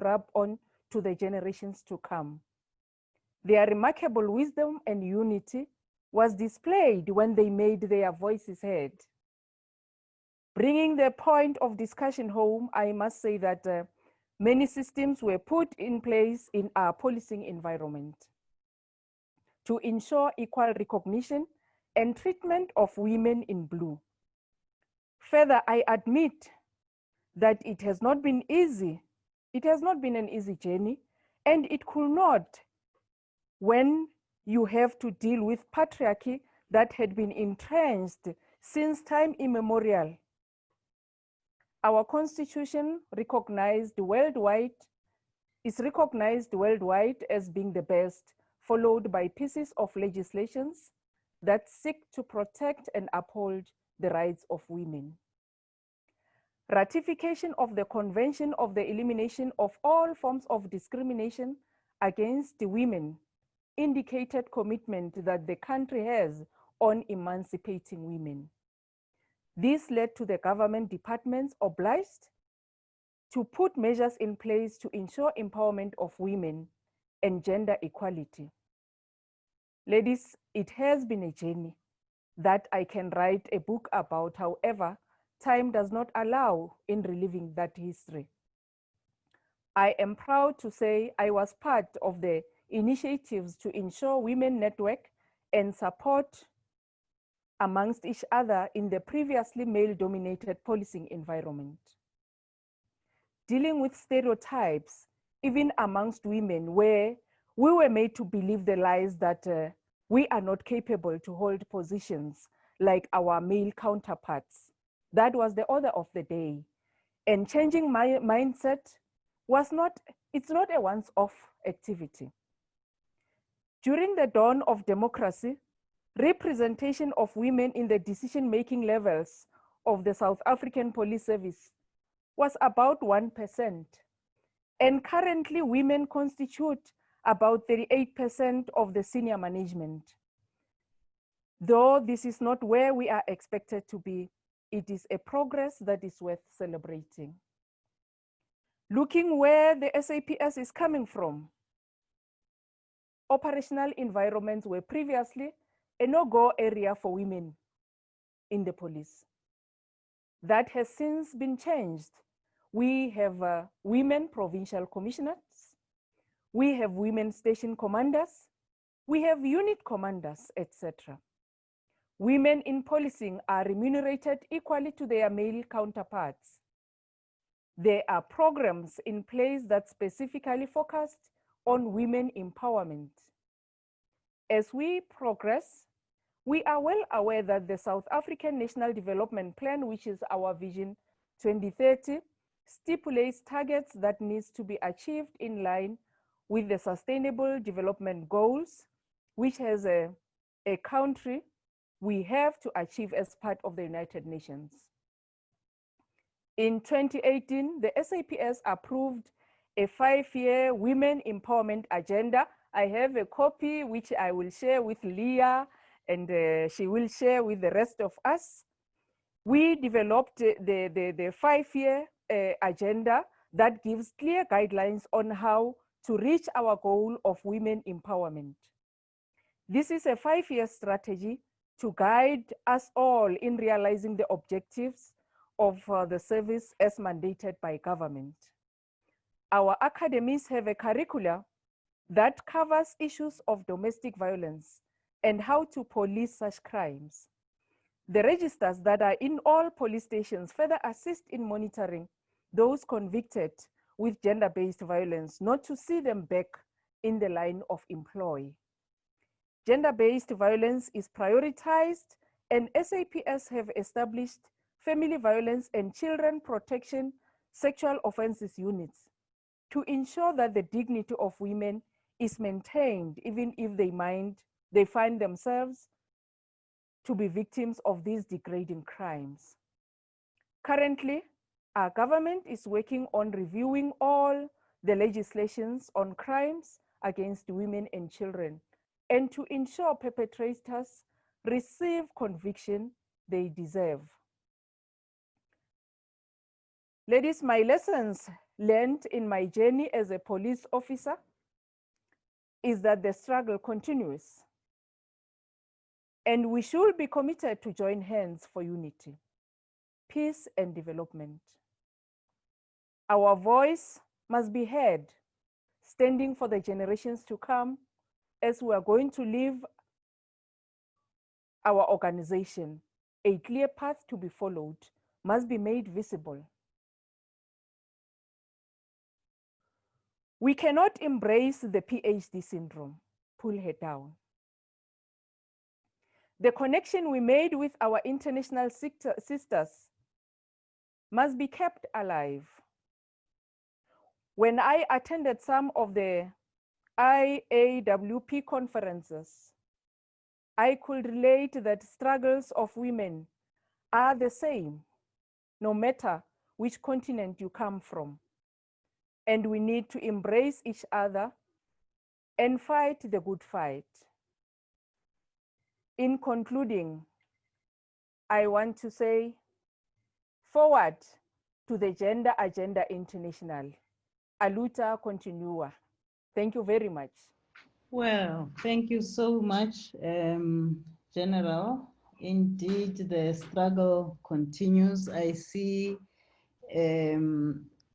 rub on to the generations to come. Their remarkable wisdom and unity was displayed when they made their voices heard. Bringing the point of discussion home, I must say that many systems were put in place in our policing environment to ensure equal recognition and treatment of women in blue. Further, I admit that it has not been easy. It has not been an easy journey, and it could not when you have to deal with patriarchy that had been entrenched since time immemorial. Our constitution is recognized worldwide as being the best, followed by pieces of legislations that seek to protect and uphold the rights of women. Ratification of the Convention of the Elimination of All Forms of Discrimination against women indicated commitment that the country has on emancipating women. This led to the government departments obliged to put measures in place to ensure empowerment of women and gender equality. Ladies, it has been a journey that I can write a book about. However, time does not allow in reliving that history. I am proud to say I was part of the initiatives to ensure women network and support amongst each other in the previously male-dominated policing environment. Dealing with stereotypes, even amongst women, where we were made to believe the lies that we are not capable to hold positions like our male counterparts. That was the order of the day. And changing my mindset it's not a once-off activity. During the dawn of democracy, representation of women in the decision-making levels of the South African Police Service was about 1%. And currently, women constitute about 38% of the senior management. Though this is not where we are expected to be, it is a progress that is worth celebrating. Looking where the SAPS is coming from, operational environments were previously a no-go area for women in the police. That has since been changed. We have women provincial commissioners, we have women station commanders, we have unit commanders, etc. Women in policing are remunerated equally to their male counterparts. There are programs in place that specifically focused on women empowerment. As we progress, we are well aware that the South African National Development Plan, which is our Vision 2030, stipulates targets that needs to be achieved in line with the Sustainable Development Goals, which has a country we have to achieve as part of the United Nations. In 2018, the SAPS approved a 5-year women empowerment agenda. I have a copy which I will share with Leah, and she will share with the rest of us. We developed the 5-year agenda that gives clear guidelines on how to reach our goal of women empowerment. This is a 5-year strategy to guide us all in realizing the objectives of the service as mandated by government. Our academies have a curricula that covers issues of domestic violence and how to police such crimes. The registers that are in all police stations further assist in monitoring those convicted with gender-based violence, not to see them back in the line of employ. Gender-based violence is prioritized, and SAPS have established family violence and children protection sexual offenses units to ensure that the dignity of women is maintained, even if they find themselves to be victims of these degrading crimes. Currently, our government is working on reviewing all the legislations on crimes against women and children, and to ensure perpetrators receive conviction they deserve. Ladies, my lessons learned in my journey as a police officer is that the struggle continues, and we should be committed to join hands for unity, peace, and development. Our voice must be heard, standing for the generations to come as we are going to leave our organization. A clear path to be followed must be made visible. We cannot embrace the PhD syndrome, pull her down. The connection we made with our international sisters must be kept alive. When I attended some of the IAWP conferences, I could relate that struggles of women are the same, no matter which continent you come from. And we need to embrace each other and fight the good fight. In concluding, I want to say, forward to the Gender Agenda International. Aluta continua. Thank you very much. Well, thank you so much, General. Indeed, the struggle continues. I see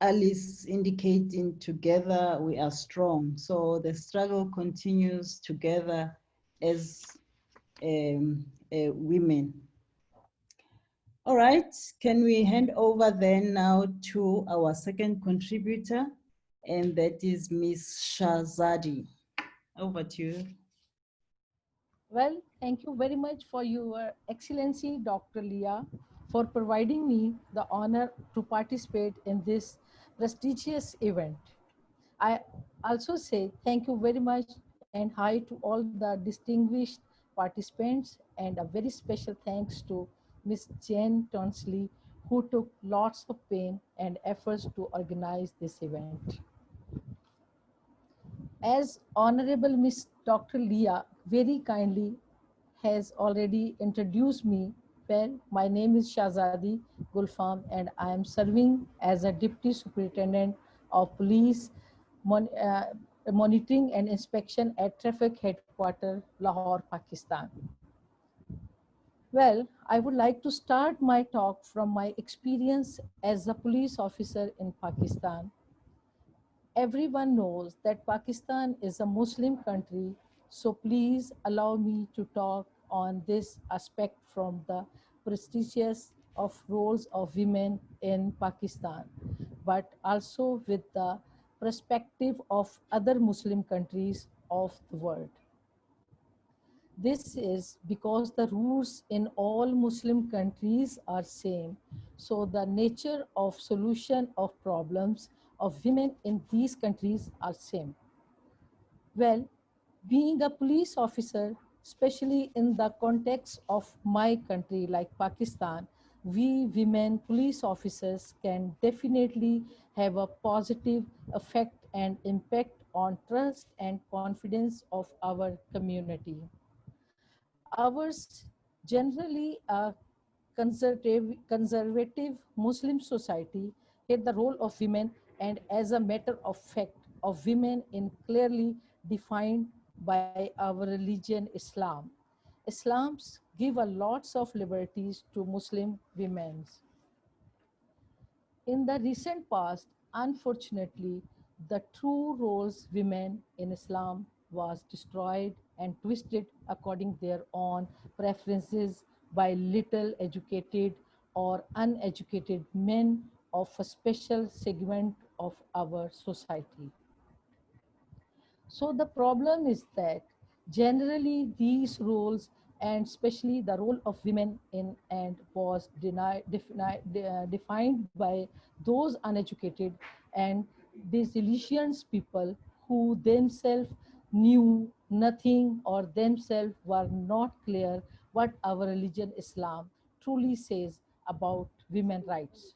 Alice indicating together we are strong. So the struggle continues together as women. All right, can we hand over then now to our second contributor, and that is Ms. Shazadi. Over to you. Well, thank you very much for your Excellency, Dr. Leah, for providing me the honor to participate in this prestigious event. I also say thank you very much and hi to all the distinguished participants, and a very special thanks to Ms. Jane Tonsley, who took lots of pain and efforts to organize this event. As Honorable Miss Dr. Leah very kindly has already introduced me, well, my name is Shazadi Gulfam and I am serving as a Deputy Superintendent of Police Monitoring and Inspection at Traffic Headquarters, Lahore, Pakistan. Well, I would like to start my talk from my experience as a police officer in Pakistan. Everyone knows that Pakistan is a Muslim country, so please allow me to talk on this aspect from the prestigious of roles of women in Pakistan, but also with the perspective of other Muslim countries of the world. This is because the rules in all Muslim countries are same. So the nature of solution of problems of women in these countries are same. Well, being a police officer, especially in the context of my country like Pakistan, we women police officers can definitely have a positive effect and impact on trust and confidence of our community. Ours generally a conservative Muslim society here the role of women and as a matter of fact of women in clearly defined by our religion Islam. Islams give a lots of liberties to Muslim women. In the recent past, unfortunately, the true roles women in Islam was destroyed and twisted according their own preferences by little educated or uneducated men of a special segment of our society. So the problem is that generally these roles and especially the role of women in and was defined by those uneducated and disillusioned people who themselves knew nothing or themselves were not clear what our religion Islam truly says about women rights.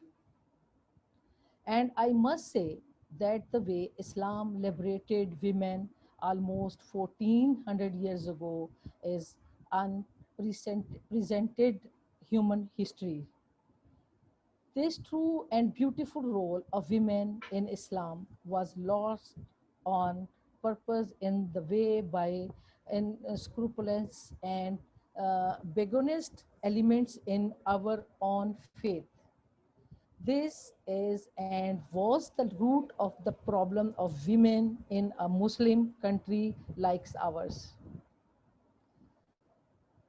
And I must say that the way Islam liberated women almost 1400 years ago is unprecedented human history. This true and beautiful role of women in Islam was lost on purpose in the way by unscrupulous and begonist elements in our own faith. This is and was the root of the problem of women in a Muslim country like ours.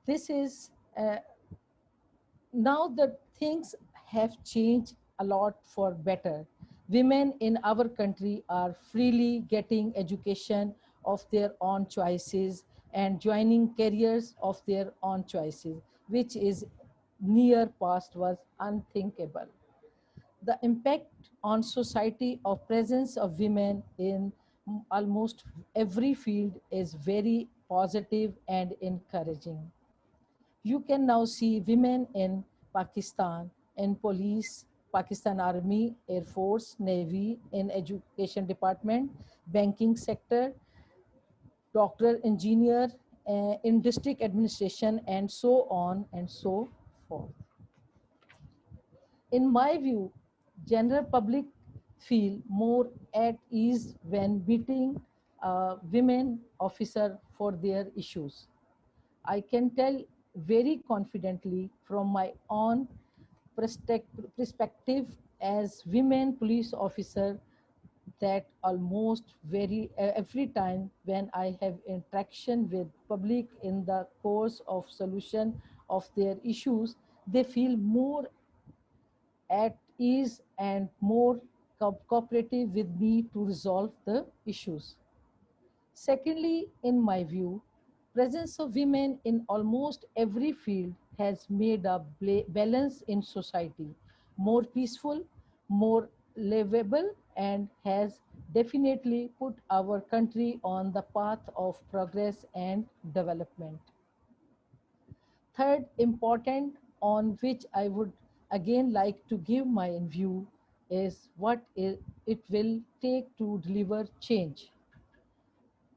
This is now that things have changed a lot for better. Women in our country are freely getting education of their own choices and joining careers of their own choices, which is near past was unthinkable. The impact on society of presence of women in almost every field is very positive and encouraging. You can now see women in Pakistan, in police, Pakistan Army, Air Force, Navy, in education department, banking sector, doctor, engineer, in district administration, and so on and so forth. In my view, general public feel more at ease when meeting a women officer for their issues. I can tell very confidently from my own perspective as women police officer that almost every time when I have interaction with public in the course of solution of their issues, they feel more at ease and more cooperative with me to resolve the issues. Secondly, in my view, presence of women in almost every field has made a balance in society more peaceful, more livable, and has definitely put our country on the path of progress and development. Third, important on which I would again like to give my view is what it will take to deliver change.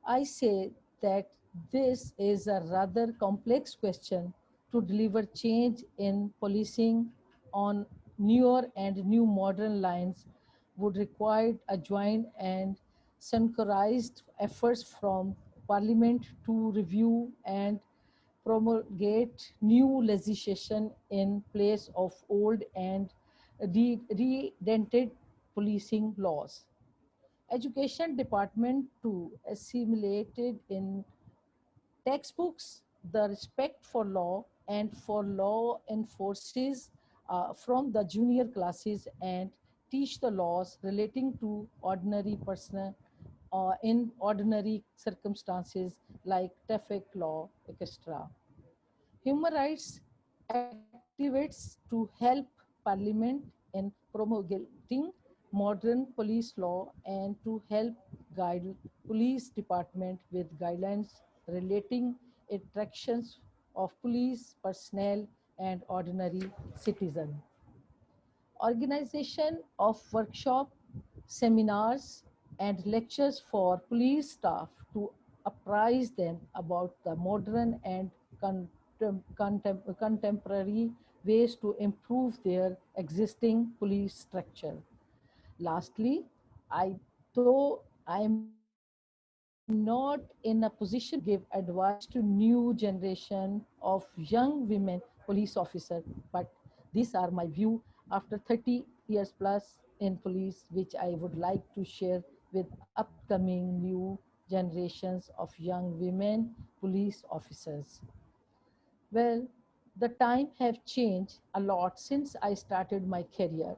I say that this is a rather complex question to deliver change in policing on newer and new modern lines would require a joint and synchronized efforts from Parliament to review and promulgate new legislation in place of old and redented policing laws. Education department to assimilated in textbooks the respect for law and for law enforces from the junior classes and teach the laws relating to ordinary person in ordinary circumstances like traffic law, etc. Human rights activists to help Parliament in promulgating modern police law and to help guide police department with guidelines relating interactions of police personnel and ordinary citizen. Organization of workshop, seminars, and lectures for police staff to apprise them about the modern and contemporary ways to improve their existing police structure. Lastly, I though I am not in a position to give advice to new generation of young women police officer, but these are my view after 30 years plus in police, which I would like to share with upcoming new generations of young women police officers. Well, the time have changed a lot since I started my career.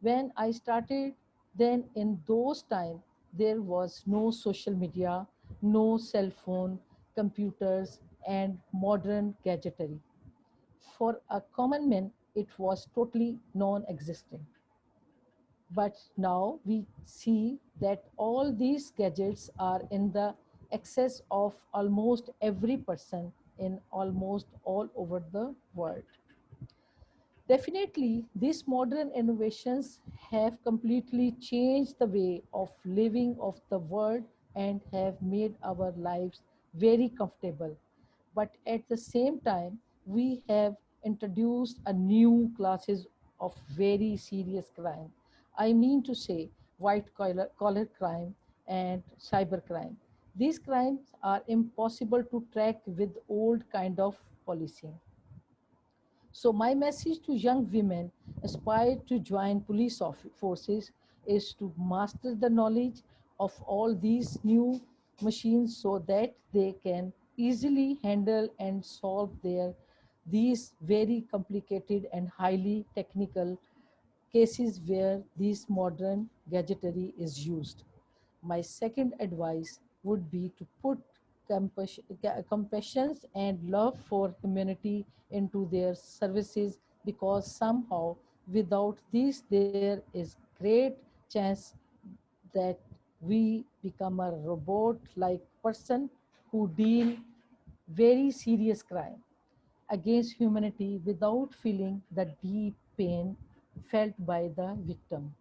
When I started, then in those times, there was no social media, no cell phone, computers, and modern gadgetry. For a common man, it was totally non-existent. But now we see that all these gadgets are in the access of almost every person in almost all over the world. Definitely, these modern innovations have completely changed the way of living of the world and have made our lives very comfortable. But at the same time, we have introduced a new classes of very serious crime. I mean to say white collar crime and cyber crime. These crimes are impossible to track with old kind of policing. So my message to young women aspired to join police forces is to master the knowledge of all these new machines so that they can easily handle and solve these very complicated and highly technical cases where this modern gadgetry is used. My second advice would be to put compassion and love for humanity into their services, because somehow without this there is great chance that we become a robot like person who deal very serious crime against humanity without feeling the deep pain felt by the victim,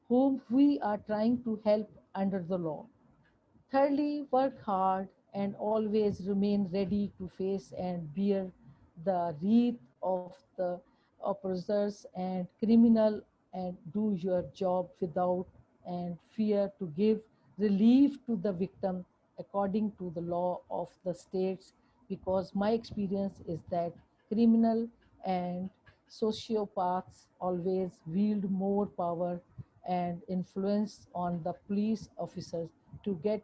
whom we are trying to help under the law. Thirdly, work hard and always remain ready to face and bear the wrath of the oppressors and criminal, and do your job without and fear to give relief to the victim according to the law of the states, because my experience is that criminal and sociopaths always wield more power and influence on the police officers to get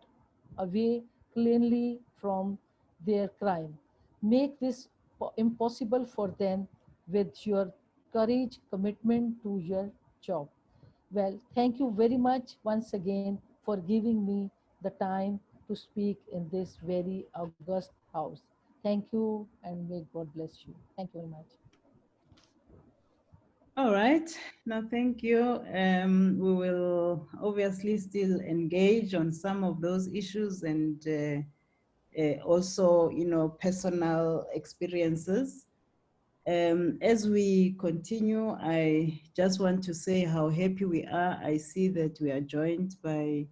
away cleanly from their crime. Make this impossible for them with your courage, commitment to your job. Well, thank you very much once again for giving me the time to speak in this very august house. Thank you and may God bless you. Thank you very much. All right. Now, thank you. We will obviously still engage on some of those issues and also, personal experiences. As we continue, I just want to say how happy we are. I see that we are joined by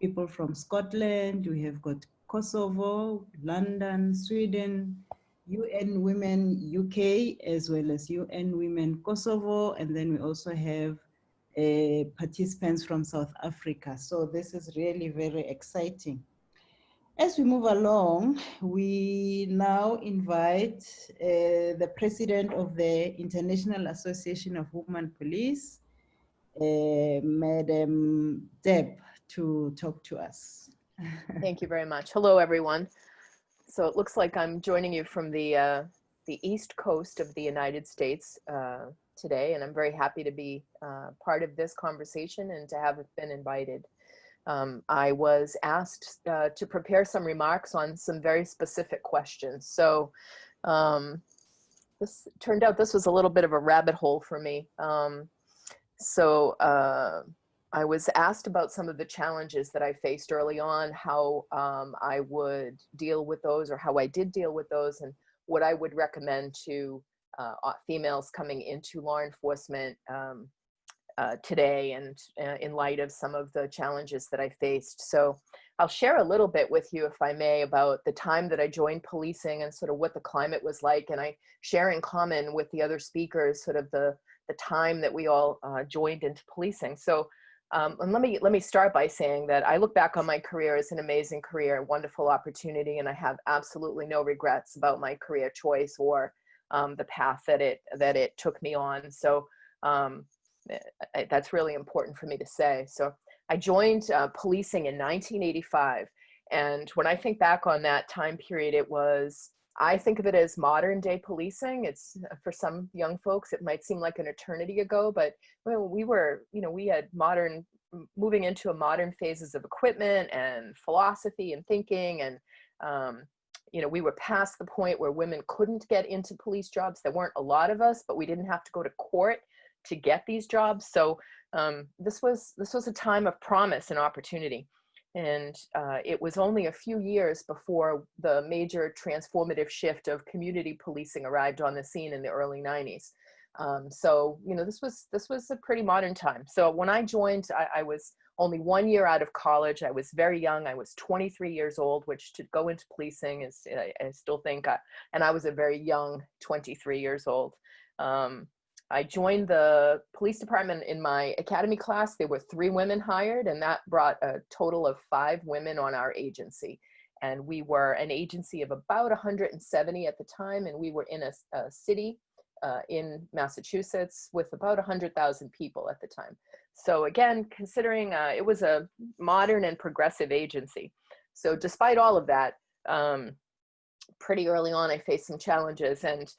people from Scotland. We have got Kosovo, London, Sweden, UN Women UK, as well as UN Women Kosovo. And then we also have participants from South Africa. So this is really very exciting. As we move along, we now invite the president of the International Association of Women Police, Madam Deb, to talk to us. Thank you very much. Hello, everyone. So it looks like I'm joining you from the East Coast of the United States today, and I'm very happy to be part of this conversation and to have been invited. I was asked to prepare some remarks on some very specific questions. So this turned out this was a little bit of a rabbit hole for me. I was asked about some of the challenges that I faced early on, how I would deal with those, or how I did deal with those, and what I would recommend to females coming into law enforcement today, and in light of some of the challenges that I faced. So I'll share a little bit with you, if I may, about the time that I joined policing and sort of what the climate was like. And I share in common with the other speakers sort of the time that we all joined into policing. So and let me start by saying that I look back on my career as an amazing career, a wonderful opportunity, and I have absolutely no regrets about my career choice or the path that it took me on. So that's really important for me to say. So I joined policing in 1985, and when I think back on that time period, I think of it as modern day policing. It's for some young folks, it might seem like an eternity ago, but we had moving into a modern phases of equipment and philosophy and thinking. And, we were past the point where women couldn't get into police jobs. There weren't a lot of us, but we didn't have to go to court to get these jobs. So this was a time of promise and opportunity. And it was only a few years before the major transformative shift of community policing arrived on the scene in the early 90s. This was a pretty modern time. So when I joined, I was only 1 year out of college. I was very young. I was 23 years old, which to go into policing is, I still think, and I was a very young 23 years old. I joined the police department in my academy class. There were 3 women hired, and that brought a total of 5 women on our agency. And we were an agency of about 170 at the time, and we were in a city in Massachusetts with about 100,000 people at the time. So again, considering it was a modern and progressive agency. So despite all of that, pretty early on, I faced some challenges, and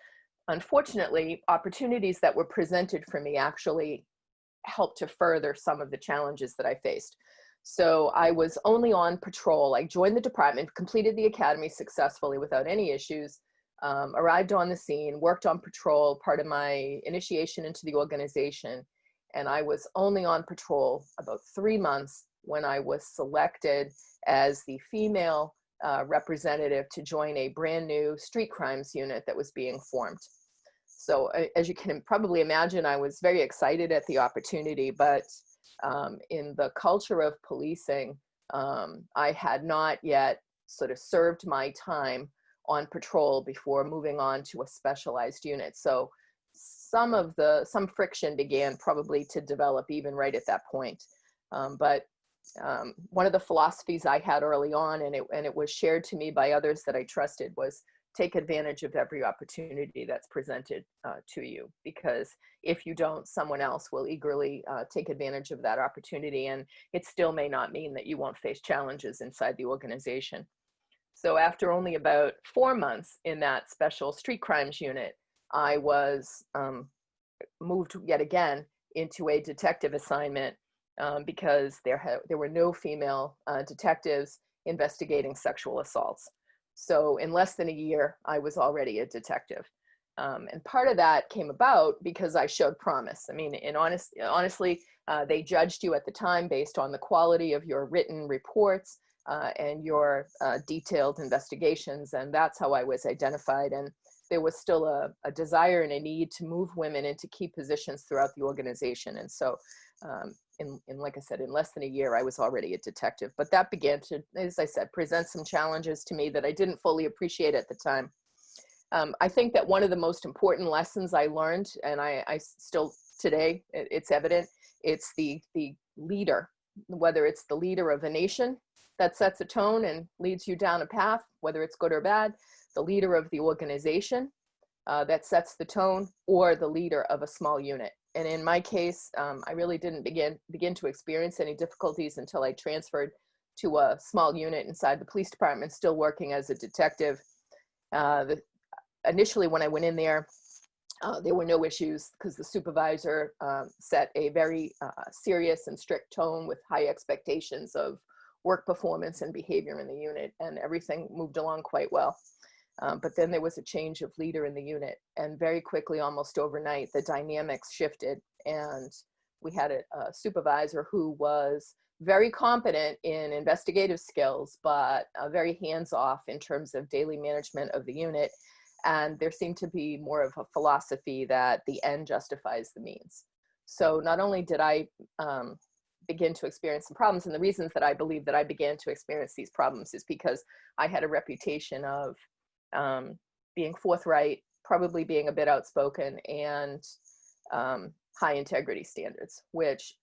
unfortunately, opportunities that were presented for me actually helped to further some of the challenges that I faced. So I was only on patrol. I joined the department, completed the academy successfully without any issues, arrived on the scene, worked on patrol, part of my initiation into the organization. And I was only on patrol about 3 months when I was selected as the female representative to join a brand new street crimes unit that was being formed. So as you can probably imagine, I was very excited at the opportunity, but in the culture of policing, I had not yet sort of served my time on patrol before moving on to a specialized unit. So some friction began probably to develop even right at that point. But one of the philosophies I had early on, and it was shared to me by others that I trusted, was take advantage of every opportunity that's presented to you, because if you don't, someone else will eagerly take advantage of that opportunity, and it still may not mean that you won't face challenges inside the organization. So after only about 4 months in that special street crimes unit, I was moved yet again into a detective assignment because there were no female detectives investigating sexual assaults. So in less than a year, I was already a detective. And part of that came about because I showed promise. I mean, honestly, they judged you at the time based on the quality of your written reports and your detailed investigations. And that's how I was identified. And there was still a desire and a need to move women into key positions throughout the organization. And so like I said, in less than a year, I was already a detective. But that began to, as I said, present some challenges to me that I didn't fully appreciate at the time. I think that one of the most important lessons I learned, and I still today, it's evident, it's the leader, whether it's the leader of a nation that sets a tone and leads you down a path, whether it's good or bad, the leader of the organization that sets the tone, or the leader of a small unit. And in my case, I really didn't begin to experience any difficulties until I transferred to a small unit inside the police department, still working as a detective. Initially, when I went in there were no issues because the supervisor set a very serious and strict tone with high expectations of work performance and behavior in the unit, and everything moved along quite well. But then there was a change of leader in the unit, and very quickly, almost overnight, the dynamics shifted, and we had a supervisor who was very competent in investigative skills, but very hands-off in terms of daily management of the unit. And there seemed to be more of a philosophy that the end justifies the means. So not only did I begin to experience some problems, and the reasons that I believe that I began to experience these problems is because I had a reputation of being forthright, probably being a bit outspoken, and high integrity standards, which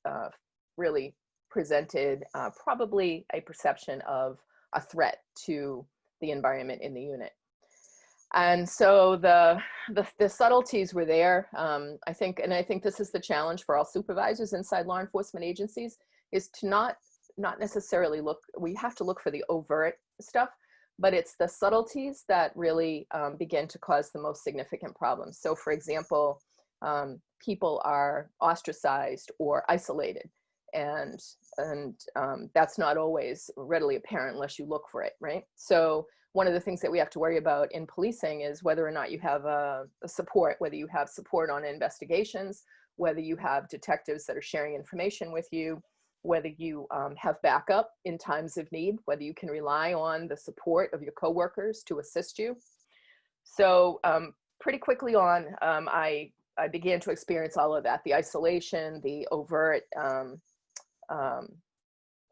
really presented probably a perception of a threat to the environment in the unit. And so the subtleties were there. I think this is the challenge for all supervisors inside law enforcement agencies, is to not necessarily look, we have to look for the overt stuff, but it's the subtleties that really begin to cause the most significant problems. So for example, people are ostracized or isolated, and that's not always readily apparent unless you look for it, right? So one of the things that we have to worry about in policing is whether or not you have a support, whether you have support on investigations, whether you have detectives that are sharing information with you, whether you have backup in times of need, whether you can rely on the support of your coworkers to assist you. So pretty quickly on, I began to experience all of that, the isolation, the overt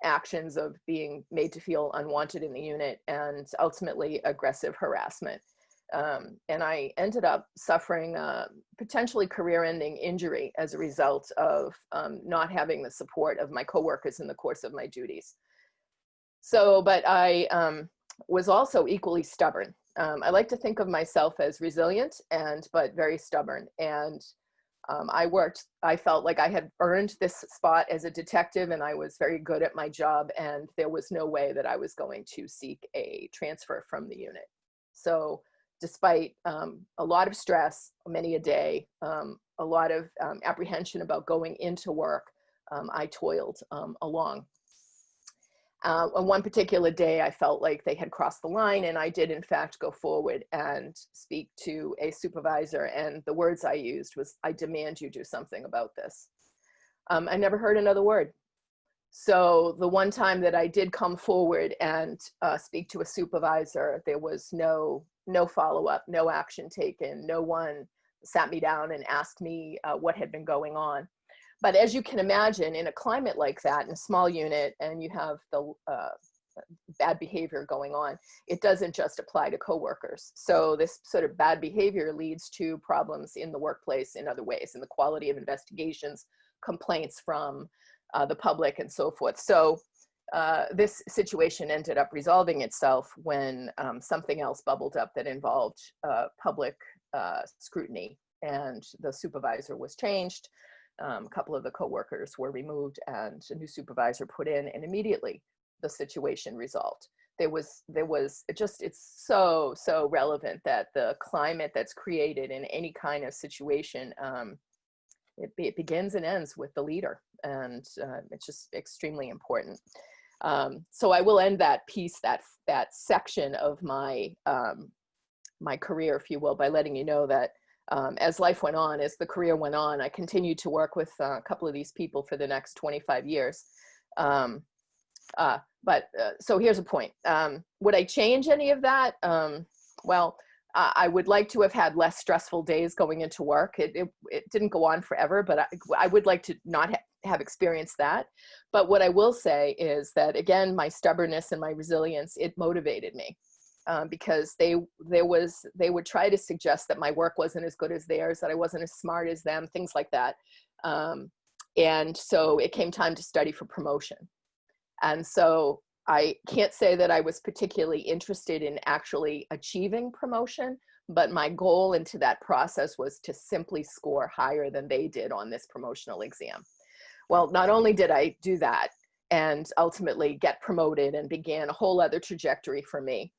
actions of being made to feel unwanted in the unit, and ultimately aggressive harassment. And I ended up suffering a potentially career-ending injury as a result of not having the support of my coworkers in the course of my duties. So, but I was also equally stubborn. I like to think of myself as resilient but very stubborn. And I felt like I had earned this spot as a detective, and I was very good at my job, and there was no way that I was going to seek a transfer from the unit. So despite a lot of stress, many a day, a lot of apprehension about going into work, I toiled along. On one particular day, I felt like they had crossed the line, and I did in fact go forward and speak to a supervisor, and the words I used was, "I demand you do something about this." I never heard another word. So the one time that I did come forward and speak to a supervisor, there was no follow-up, no action taken. No one sat me down and asked me what had been going on. But as you can imagine, in a climate like that, in a small unit, and you have the bad behavior going on, it doesn't just apply to coworkers. So this sort of bad behavior leads to problems in the workplace in other ways, in the quality of investigations, complaints from the public, and so forth. So this situation ended up resolving itself when something else bubbled up that involved public scrutiny, and the supervisor was changed. A couple of the coworkers were removed and a new supervisor put in, and immediately the situation resolved. It's so relevant that the climate that's created in any kind of situation, it begins and ends with the leader, and it's just extremely important. So I will end that piece, that section of my my career, if you will, by letting you know that as life went on, as the career went on, I continued to work with a couple of these people for the next 25 years. So here's a point. Would I change any of that? Well, I would like to have had less stressful days going into work. It didn't go on forever, but I would like to not have experienced that. But what I will say is that, again, my stubbornness and my resilience, it motivated me. Because they would try to suggest that my work wasn't as good as theirs, that I wasn't as smart as them, things like that. And so it came time to study for promotion. And so I can't say that I was particularly interested in actually achieving promotion, but my goal into that process was to simply score higher than they did on this promotional exam. Well, not only did I do that and ultimately get promoted and began a whole other trajectory for me,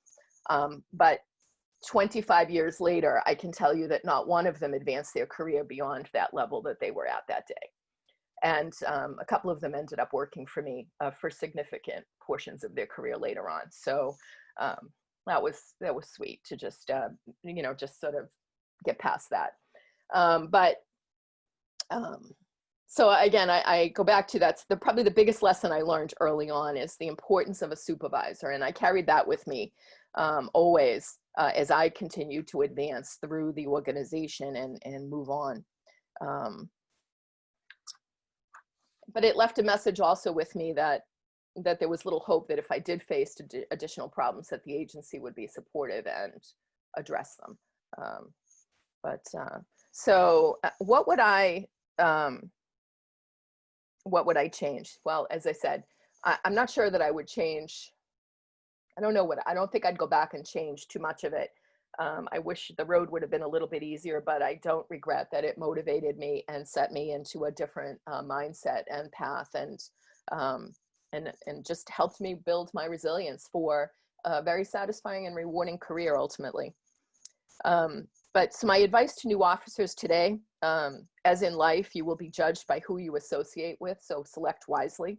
but 25 years later, I can tell you that not one of them advanced their career beyond that level that they were at that day. And a couple of them ended up working for me for significant portions of their career later on. So that was sweet to just, just sort of get past that. So again, I go back to probably the biggest lesson I learned early on is the importance of a supervisor. And I carried that with me always as I continued to advance through the organization and move on. But it left a message also with me that there was little hope that if I did face additional problems, that the agency would be supportive and address them. So what would I change? Well, as I said, I'm not sure that I would change. I don't think I'd go back and change too much of it. I wish the road would have been a little bit easier, but I don't regret that it motivated me and set me into a different mindset and path, and just helped me build my resilience for a very satisfying and rewarding career ultimately. But so my advice to new officers today, as in life, you will be judged by who you associate with, so select wisely.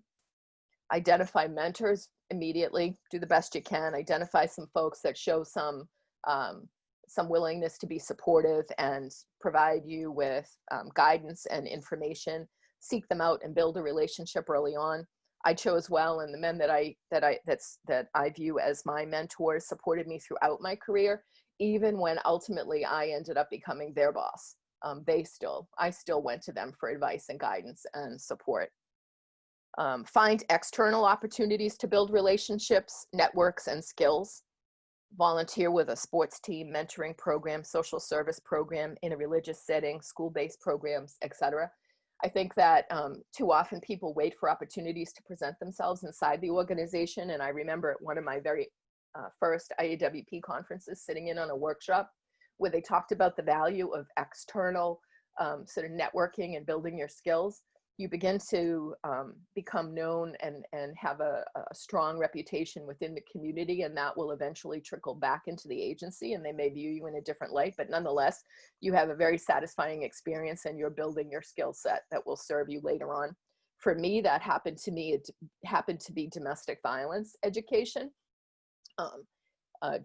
Identify mentors immediately, do the best you can. Identify some folks that show some willingness to be supportive and provide you with guidance and information. Seek them out and build a relationship early on. I chose well, and the men that I view as my mentors supported me throughout my career, even when ultimately I ended up becoming their boss. I still went to them for advice and guidance and support. Find external opportunities to build relationships, networks, and skills. volunteer with a sports team, mentoring program, social service program in a religious setting, school-based programs, etc. I think that too often people wait for opportunities to present themselves inside the organization. And I remember at one of my very first IAWP conferences sitting in on a workshop where they talked about the value of external sort of networking and building your skills. You begin to become known and have a strong reputation within the community, and that will eventually trickle back into the agency, and they may view you in a different light, but nonetheless, you have a very satisfying experience and you're building your skill set that will serve you later on. For me, that happened to me, it happened to be domestic violence education,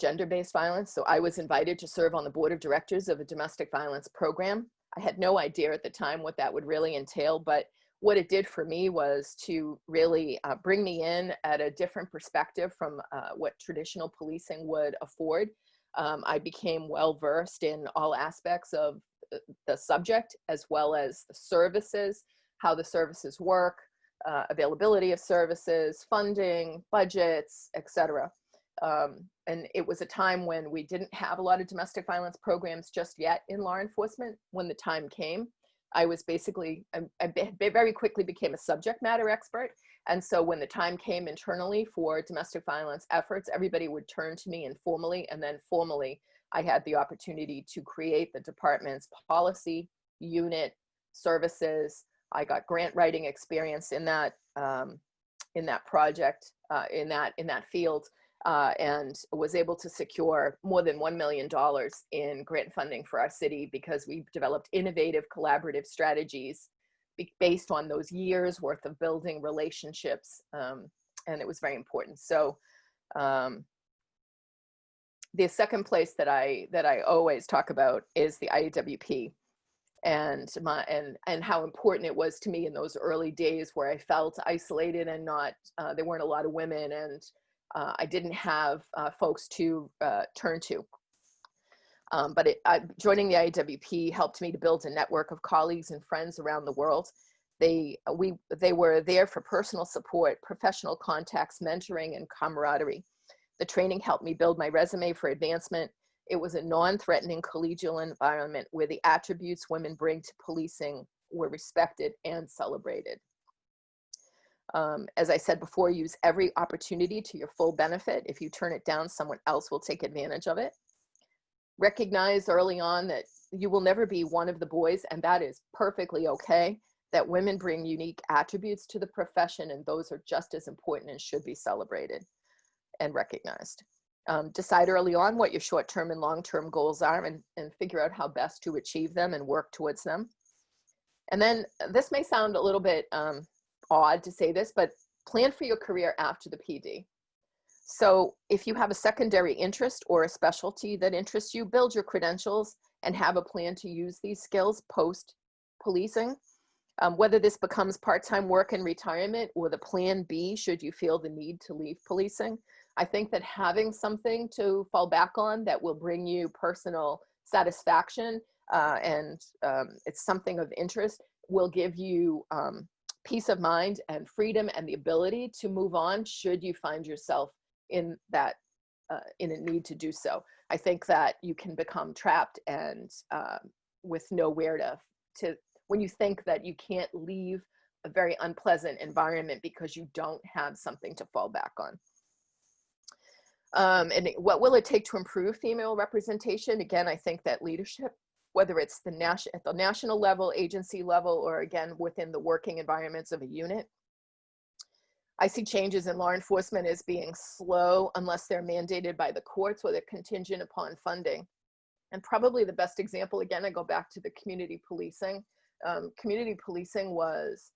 gender-based violence. So I was invited to serve on the board of directors of a domestic violence program. I had no idea at the time what that would really entail, but what it did for me was to really bring me in at a different perspective from what traditional policing would afford. I became well-versed in all aspects of the subject, as well as the services, how the services work, availability of services, funding, budgets, etc. And it was a time when we didn't have a lot of domestic violence programs just yet in law enforcement. When the time came, I was basically, I very quickly became a subject matter expert. And so when the time came internally for domestic violence efforts, everybody would turn to me informally, and then formally, I had the opportunity to create the department's policy, unit, services. I got grant writing experience in that project, in that field. And was able to secure more than $1 million in grant funding for our city because we developed innovative collaborative strategies based on those years worth of building relationships. And it was very important. So the second place that I always talk about is the IAWP, and how important it was to me in those early days where I felt isolated and not, there weren't a lot of women, and I didn't have folks to turn to. But joining the IAWP helped me to build a network of colleagues and friends around the world. They were there for personal support, professional contacts, mentoring, and camaraderie. The training helped me build my resume for advancement. It was a non-threatening collegial environment where the attributes women bring to policing were respected and celebrated. As I said before, use every opportunity to your full benefit. If you turn it down, someone else will take advantage of it. Recognize early on that you will never be one of the boys, and that is perfectly okay, that women bring unique attributes to the profession, and those are just as important and should be celebrated and recognized. Decide early on what your short-term and long-term goals are, and figure out how best to achieve them and work towards them. And then this may sound a little bit odd to say this, but plan for your career after the PD. So if you have a secondary interest or a specialty that interests you, build your credentials and have a plan to use these skills post-policing. Whether this becomes part-time work in retirement or the plan B, should you feel the need to leave policing. I think that having something to fall back on that will bring you personal satisfaction and it's something of interest will give you peace of mind and freedom and the ability to move on should you find yourself in that in a need to do so. I think that you can become trapped and with nowhere to when you think that you can't leave a very unpleasant environment because you don't have something to fall back on. And what will it take to improve female representation? Again, I think that leadership, whether it's at the national level, agency level, or again, within the working environments of a unit. I see changes in law enforcement as being slow unless they're mandated by the courts or they're contingent upon funding. And probably the best example, again, I go back to the community policing. Community policing was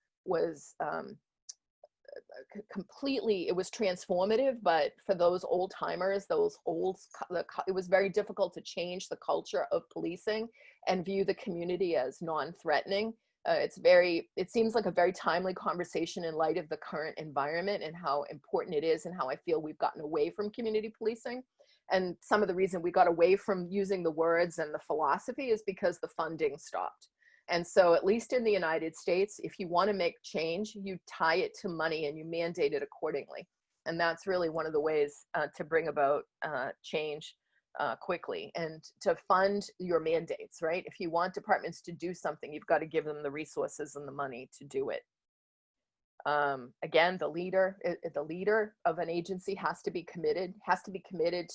completely, it was transformative, but for those old timers, it was very difficult to change the culture of policing and view the community as non-threatening. It seems like a very timely conversation in light of the current environment and how important it is and how I feel we've gotten away from community policing. And some of the reason we got away from using the words and the philosophy is because the funding stopped. And so at least in the United States, if you want to make change, you tie it to money and you mandate it accordingly. And that's really one of the ways to bring about change quickly, and to fund your mandates, right? If you want departments to do something, you've got to give them the resources and the money to do it. Again, the leader of an agency has to be committed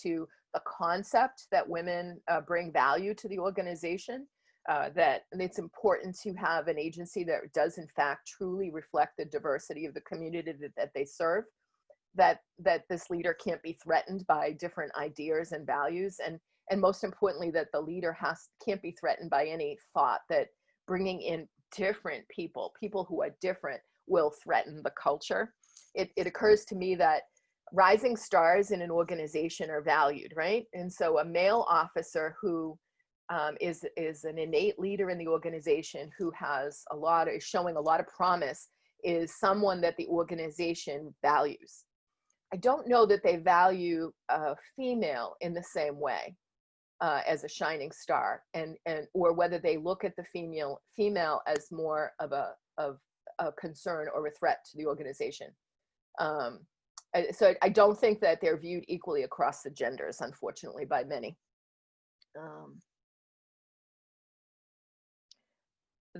to the concept that women bring value to the organization, that it's important to have an agency that does in fact truly reflect the diversity of the community that they serve, that this leader can't be threatened by different ideas and values, and most importantly, that the leader can't be threatened by any thought that bringing in different people who are different will threaten the culture. It occurs to me that rising stars in an organization are valued, right? And so a male officer who is an innate leader in the organization, who is showing a lot of promise, is someone that the organization values. I don't know that they value a female in the same way as a shining star, and or whether they look at the female as more of a concern or a threat to the organization. So I don't think that they're viewed equally across the genders, unfortunately, by many.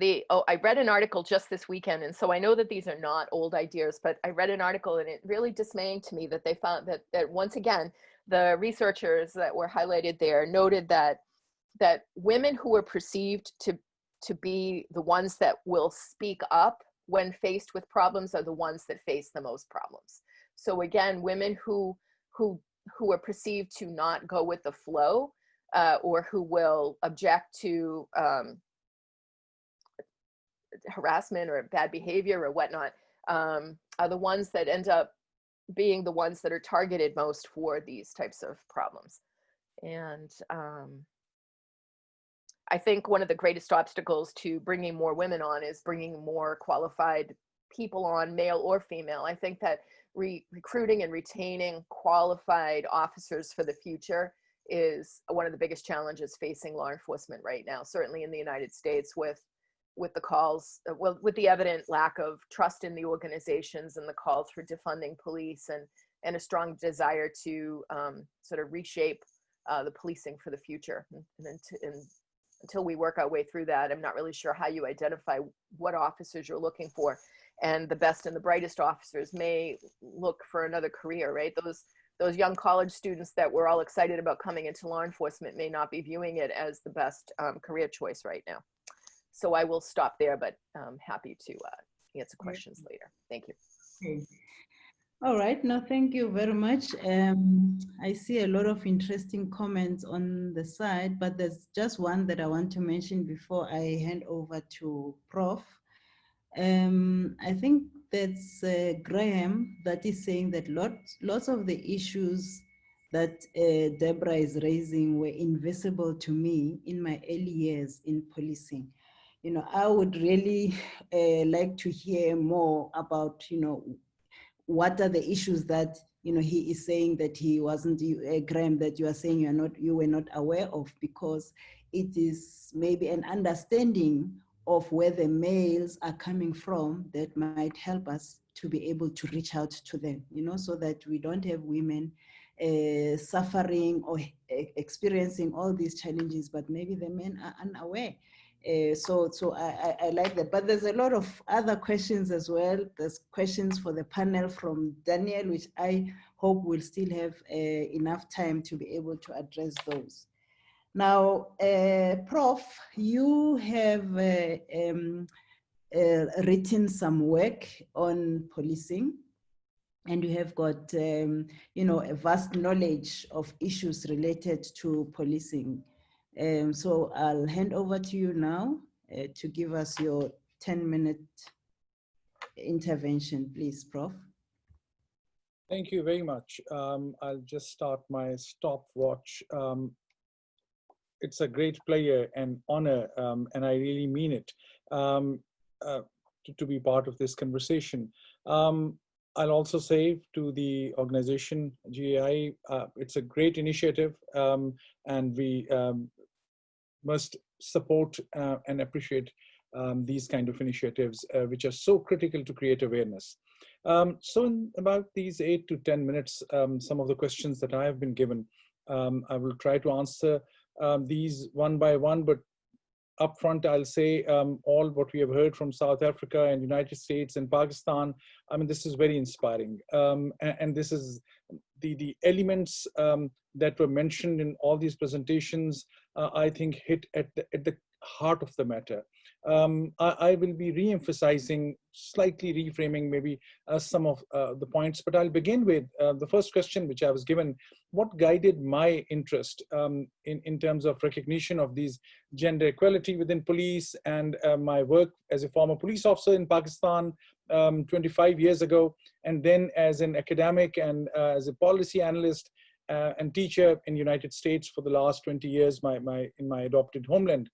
I read an article just this weekend, and so I know that these are not old ideas, but I read an article and it really dismaying to me that they found that once again, the researchers that were highlighted there noted that women who are perceived to be the ones that will speak up when faced with problems are the ones that face the most problems. So again, women who are perceived to not go with the flow, or who will object to harassment or bad behavior or whatnot, are the ones that end up being the ones that are targeted most for these types of problems. And I think one of the greatest obstacles to bringing more women on is bringing more qualified people on, male or female. I think that recruiting and retaining qualified officers for the future is one of the biggest challenges facing law enforcement right now, certainly in the United States, with the calls, with the evident lack of trust in the organizations and the calls for defunding police, and a strong desire to sort of reshape the policing for the future. And until we work our way through that, I'm not really sure how you identify what officers you're looking for. And the best and the brightest officers may look for another career, right? Those young college students that we're all excited about coming into law enforcement may not be viewing it as the best career choice right now. So I will stop there, but I'm happy to answer questions later. Thank you. Okay. All right, no, thank you very much. I see a lot of interesting comments on the side, but there's just one that I want to mention before I hand over to Prof. I think that's Graham that is saying that lots of the issues that Deborah is raising were invisible to me in my early years in policing. You know, I would really like to hear more about, you know, what are the issues that, you know, he is saying that he wasn't, Graham, that you are saying you were not aware of, because it is maybe an understanding of where the males are coming from that might help us to be able to reach out to them, you know, so that we don't have women suffering or experiencing all these challenges, but maybe the men are unaware. So I like that, but there's a lot of other questions as well. There's questions for the panel from Daniel, which I hope we'll still have enough time to be able to address those. Now, Prof, you have written some work on policing, and you have got, you know, a vast knowledge of issues related to policing. So I'll hand over to you now to give us your 10-minute intervention, please, Prof. Thank you very much. I'll just start my stopwatch. It's a great pleasure and honor, and I really mean it, to be part of this conversation. I'll also say to the organization, GAI, it's a great initiative, and we must support and appreciate these kind of initiatives, which are so critical to create awareness. So in about these 8 to 10 minutes, some of the questions that I have been given, I will try to answer these one by one, but upfront, I'll say all what we have heard from South Africa and United States and Pakistan, I mean, this is very inspiring. And this is the elements that were mentioned in all these presentations, I think hit at the heart of the matter. I will be re-emphasizing, slightly reframing maybe some of the points, but I'll begin with the first question which I was given: what guided my interest in terms of recognition of these gender equality within police, and my work as a former police officer in Pakistan 25 years ago, and then as an academic and as a policy analyst and teacher in the United States for the last 20 years in my adopted homeland.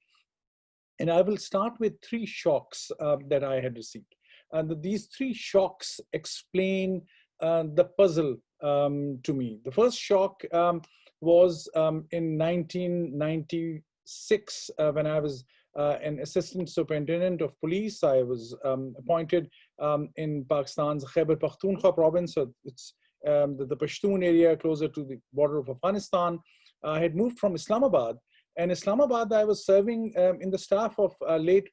And I will start with 3 shocks that I had received. And these 3 shocks explain the puzzle to me. The first shock was in 1996 when I was an assistant superintendent of police. I was appointed in Pakistan's Khyber Pakhtunkhwa province. So it's the Pashtun area closer to the border of Afghanistan. I had moved from Islamabad. And Islamabad, I was serving in the staff of late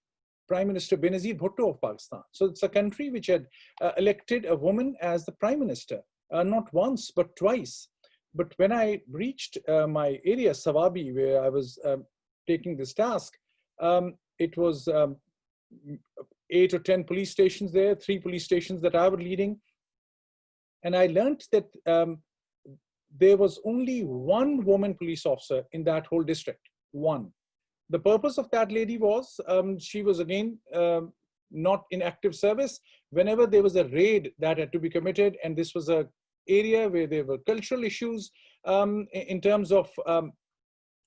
Prime Minister Benazir Bhutto of Pakistan. So it's a country which had elected a woman as the Prime Minister, not once, but twice. But when I reached my area, Sawabi, where I was taking this task, it was 8 or 10 police stations there, 3 police stations that I was leading. And I learned that there was only 1 woman police officer in that whole district. 1. The purpose of that lady was, she was again not in active service. Whenever there was a raid that had to be committed, and this was an area where there were cultural issues in terms of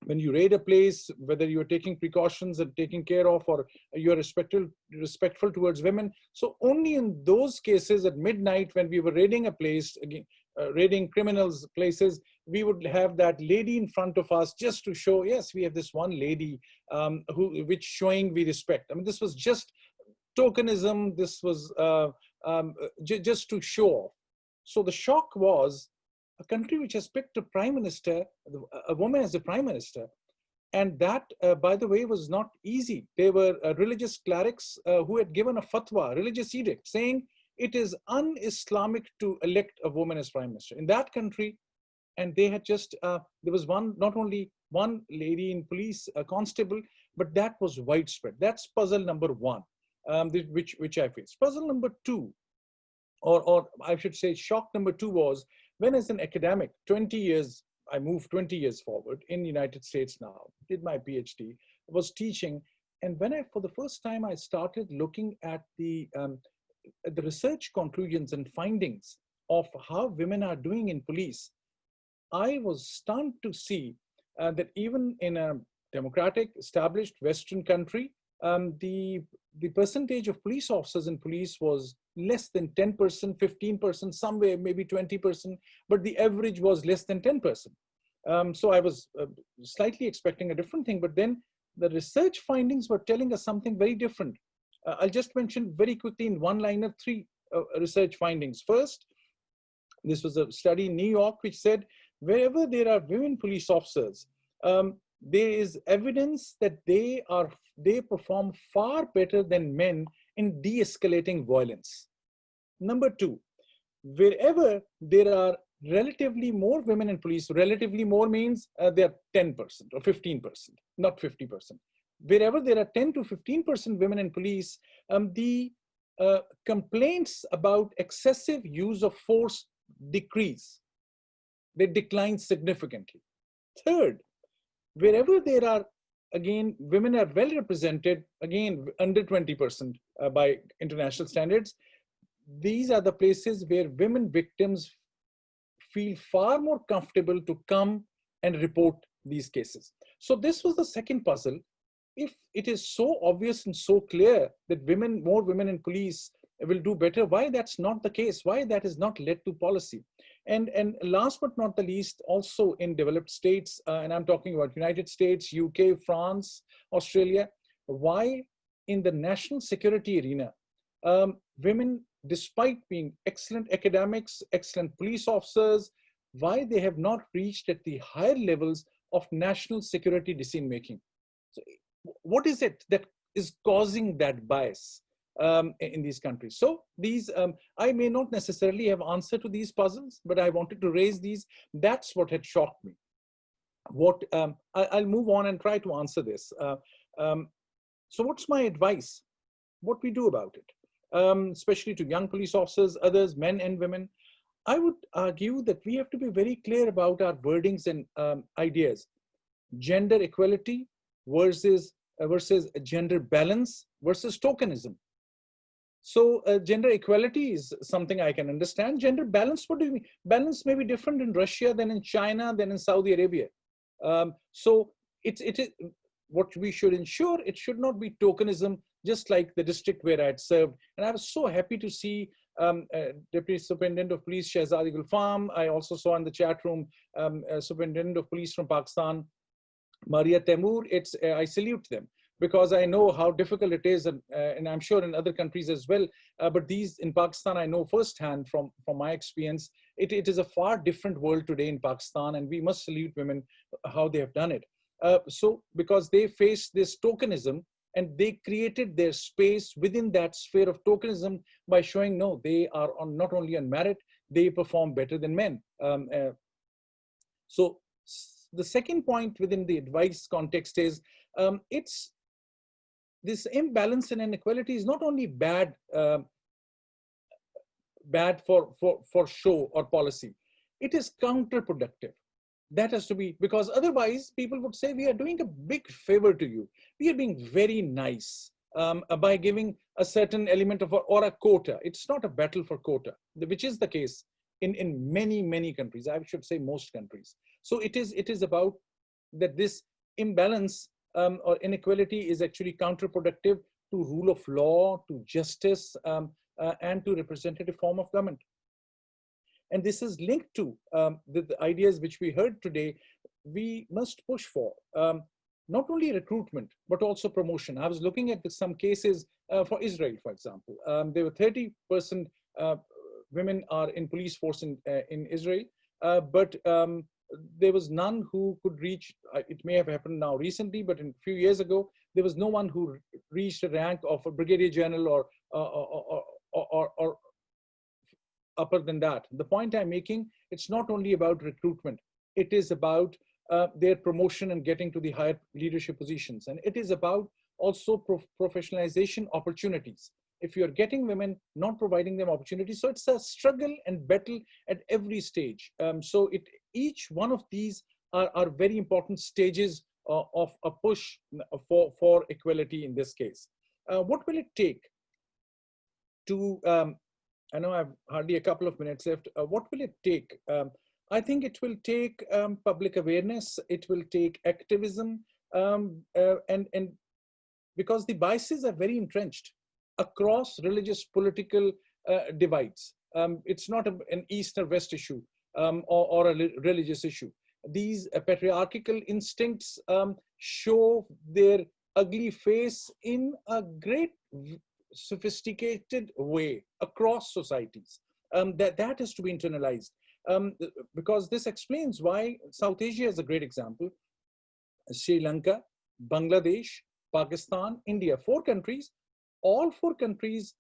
when you raid a place, whether you're taking precautions and taking care of, or you're respectful towards women. So only in those cases at midnight, when we were raiding a place, again, raiding criminals' places, we would have that lady in front of us just to show, yes, we have this one lady which showing we respect. I mean, this was just tokenism. This was just to show off. So the shock was a country which has picked a prime minister, a woman as a prime minister. And that, by the way, was not easy. There were religious clerics who had given a fatwa, religious edict, saying it is un-Islamic to elect a woman as prime minister in that country. And they had just, there was not only one lady in police, a constable, but that was widespread. That's puzzle number 1, which I faced. Puzzle number 2, or I should say shock number 2 was when, as an academic, 20 years, I moved 20 years forward in the United States now, did my PhD, was teaching. And when for the first time, I started looking at the research conclusions and findings of how women are doing in police, I was stunned to see that even in a democratic, established Western country, the percentage of police officers in police was less than 10%, 15%, somewhere maybe 20%, but the average was less than 10%. So I was slightly expecting a different thing, but then the research findings were telling us something very different. I'll just mention very quickly in one-liner 3 research findings. First, this was a study in New York which said wherever there are women police officers, there is evidence that they perform far better than men in de-escalating violence. Number 2, wherever there are relatively more women in police, relatively more means they are 10% or 15%, not 50%. Wherever there are 10 to 15% women in police, the complaints about excessive use of force decrease. They decline significantly. Third, wherever there are, again, women are well represented, again, under 20% by international standards, these are the places where women victims feel far more comfortable to come and report these cases. So this was the second puzzle. If it is so obvious and so clear that more women in police will do better, why that's not the case? Why that is not led to policy? And last but not the least, also in developed states, and I'm talking about United States, UK, France, Australia, why in the national security arena, women, despite being excellent academics, excellent police officers, why they have not reached at the higher levels of national security decision making. So what is it that is causing that bias in these countries? So these, I may not necessarily have answer to these puzzles, but I wanted to raise these. That's what had shocked me. What I'll move on and try to answer this. So what's my advice? What we do about it, especially to young police officers, others, men and women? I would argue that we have to be very clear about our wordings and ideas. Gender equality versus gender balance versus tokenism. So gender equality is something I can understand. Gender balance, what do you mean? Balance may be different in Russia than in China than in Saudi Arabia. So it is what we should ensure. It should not be tokenism, just like the district where I had served. And I was so happy to see Deputy Superintendent of Police Shehzadi Gulfam. I also saw in the chat room Superintendent of Police from Pakistan, Maria Temur. I salute them, because I know how difficult it is, and I'm sure in other countries as well. But these in Pakistan, I know firsthand from my experience, it is a far different world today in Pakistan, and we must salute women how they have done it. So because they faced this tokenism, and they created their space within that sphere of tokenism by showing, no, they are not only on merit, they perform better than men. So the second point within the advice context is, it's this imbalance and inequality is not only bad for show or policy, it is counterproductive. That has to be, because otherwise people would say we are doing a big favor to you. We are being very nice by giving a certain element of or a quota. It's not a battle for quota, which is the case in many countries. I should say most countries. So it is about that this imbalance or inequality is actually counterproductive to rule of law, to justice, and to representative form of government. And this is linked to the ideas which we heard today. We must push for not only recruitment, but also promotion. I was looking at some cases for Israel, for example. There were 30% women are in police force in Israel, but there was none who could reach, it may have happened now recently, but a few years ago, there was no one who reached a rank of a brigadier general or upper than that. The point I'm making, it's not only about recruitment, it is about their promotion and getting to the higher leadership positions. And it is about also professionalization opportunities. If you're getting women, not providing them opportunities, so it's a struggle and battle at every stage. So each one of these are very important stages of a push for equality in this case. What will it take to, I know I have hardly a couple of minutes left. What will it take? I think it will take public awareness. It will take activism, and because the biases are very entrenched across religious political divides. It's not an East or West issue or a religious issue. These patriarchal instincts show their ugly face in a great sophisticated way across societies. That has to be internalized, because this explains why South Asia is a great example. Sri Lanka, Bangladesh, Pakistan, India, 4 countries, all 4 countries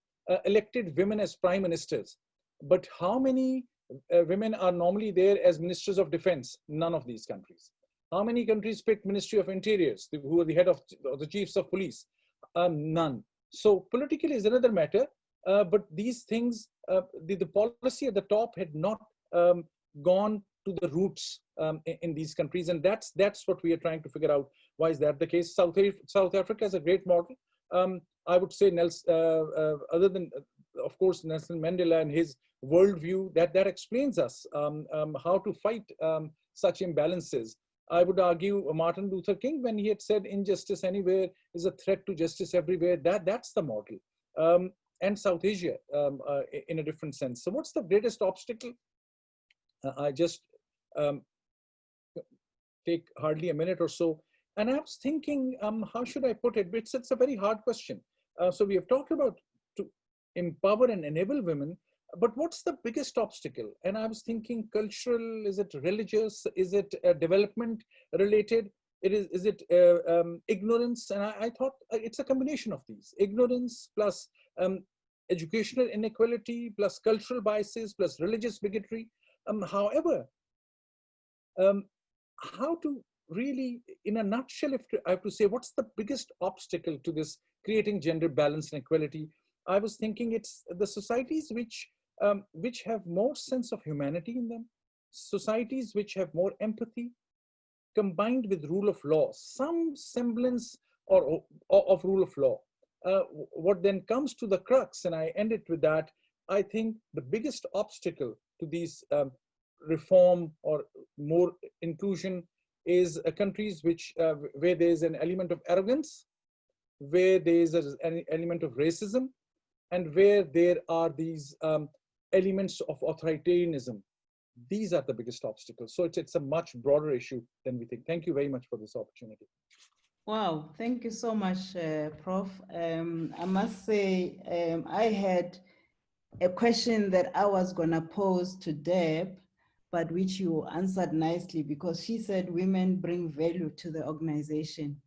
elected women as prime ministers. But how many women are normally there as ministers of defense? None of these countries. How many countries picked Ministry of Interiors, who are the head of the chiefs of police? None. So politically is another matter, but these things, the policy at the top had not gone to the roots in these countries, and that's what we are trying to figure out. Why is that the case? South Africa is a great model. I would say other than, of course, Nelson Mandela and his worldview, that explains us how to fight such imbalances. I would argue Martin Luther King, when he had said injustice anywhere is a threat to justice everywhere, that's the model. And South Asia in a different sense. So what's the greatest obstacle? I just take hardly a minute or so. And I was thinking, how should I put it? It's a very hard question. So we have talked about to empower and enable women, but what's the biggest obstacle? And I was thinking cultural, is it religious, is it development related? Is it ignorance? And I thought it's a combination of these: ignorance plus educational inequality plus cultural biases plus religious bigotry. However, how to really, in a nutshell, if I have to say, what's the biggest obstacle to this creating gender balance and equality? I was thinking it's the societies which have more sense of humanity in them, societies which have more empathy, combined with rule of law, some semblance of rule of law. What then comes to the crux, and I end it with that, I think the biggest obstacle to these reform or more inclusion is countries where there's an element of arrogance, where there's an element of racism, and where there are these elements of authoritarianism. These are the biggest obstacles. So it's a much broader issue than we think. Thank you very much for this opportunity. Wow, thank you so much, Prof. I must say, I had a question that I was gonna pose to Deb, but which you answered nicely, because she said women bring value to the organization.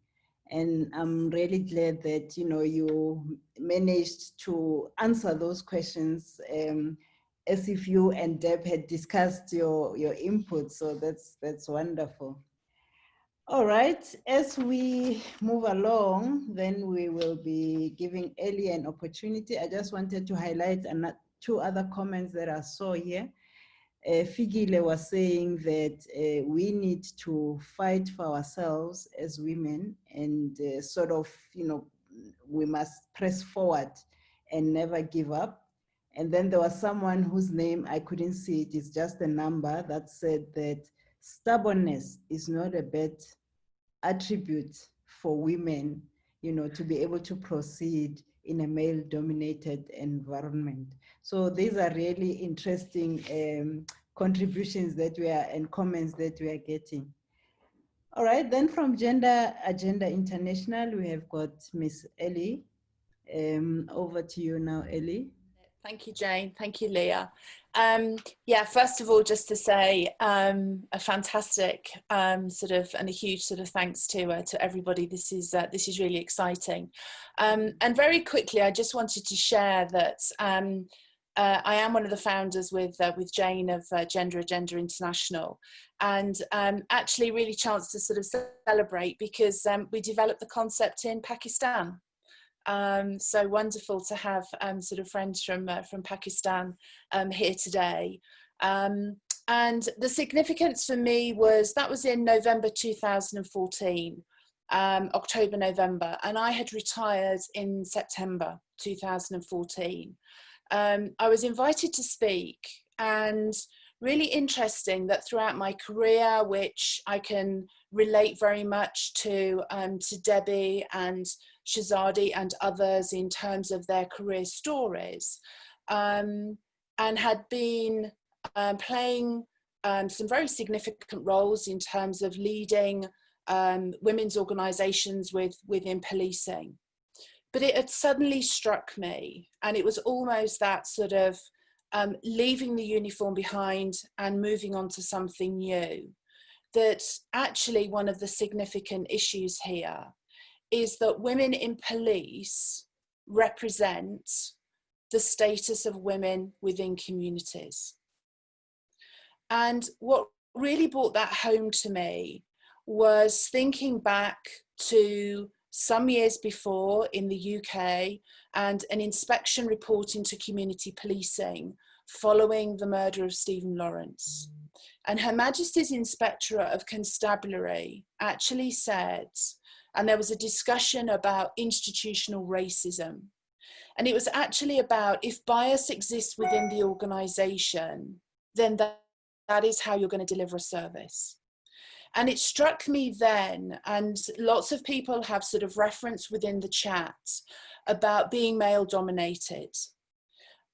And I'm really glad that you managed to answer those questions as if you and Deb had discussed your input. So that's wonderful. All right, as we move along, then we will be giving Ellie an opportunity. I just wanted to highlight two other comments that I saw here. Figile was saying that we need to fight for ourselves as women, and we must press forward and never give up. And then there was someone whose name I couldn't see, it is just a number, that said that stubbornness is not a bad attribute for women, to be able to proceed in a male-dominated environment. So these are really interesting contributions and comments that we are getting. All right, then from Gender Agenda International, we have got Miss Ellie. Over to you now, Ellie. Thank you, Jane. Thank you, Leah. Yeah, first of all, just to say a fantastic and a huge thanks to everybody. This is really exciting. And very quickly, I just wanted to share that I am one of the founders with Jane of Gender Agenda International, and actually really chance to celebrate because we developed the concept in Pakistan. So wonderful to have friends from Pakistan here today. And the significance for me was in November 2014, October, November, and I had retired in September 2014. I was invited to speak, and really interesting that throughout my career, which I can relate very much to Debbie and Shazadi and others in terms of their career stories, and had been playing some very significant roles in terms of leading women's organisations within policing. But it had suddenly struck me, and it was almost that leaving the uniform behind and moving on to something new, that actually one of the significant issues here is that women in police represent the status of women within communities. And what really brought that home to me was thinking back to some years before in the UK and an inspection report into community policing following the murder of Stephen Lawrence. And Her Majesty's Inspectorate of Constabulary actually said, and there was a discussion about institutional racism. And it was actually about, if bias exists within the organisation, then that is how you're going to deliver a service. And it struck me then, and lots of people have referenced within the chat about being male dominated.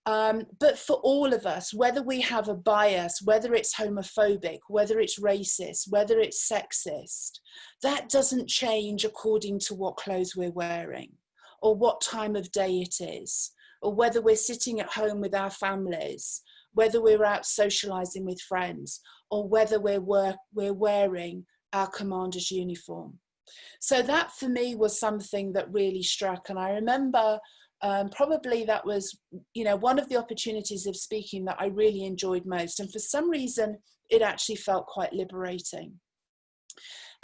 But for all of us, whether we have a bias, whether it's homophobic, whether it's racist, whether it's sexist, that doesn't change according to what clothes we're wearing. or what time of day it is, or whether we're sitting at home with our families, whether we're out socializing with friends, or whether we're wearing our commander's uniform. So that for me was something that really struck. And I remember probably that was, you know, one of the opportunities of speaking that I really enjoyed most. And for some reason, it actually felt quite liberating.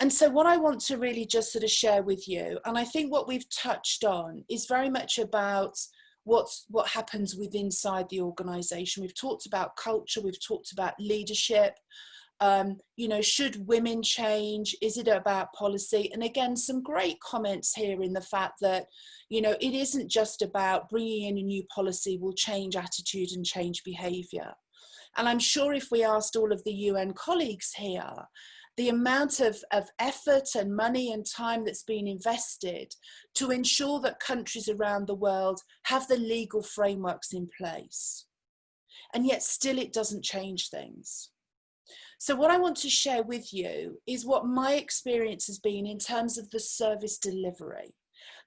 And so what I want to really just sort of share with you, and I think what we've touched on is very much about what happens within inside the organization. We've talked about culture, we've talked about leadership, you know, should women change? Is it about policy? And again, some great comments here in the fact that, you know, it isn't just about bringing in a new policy will change attitude and change behavior. And I'm sure if we asked all of the UN colleagues here, the amount of effort and money and time that's been invested to ensure that countries around the world have the legal frameworks in place. And yet still it doesn't change things. So what I want to share with you is what my experience has been in terms of the service delivery.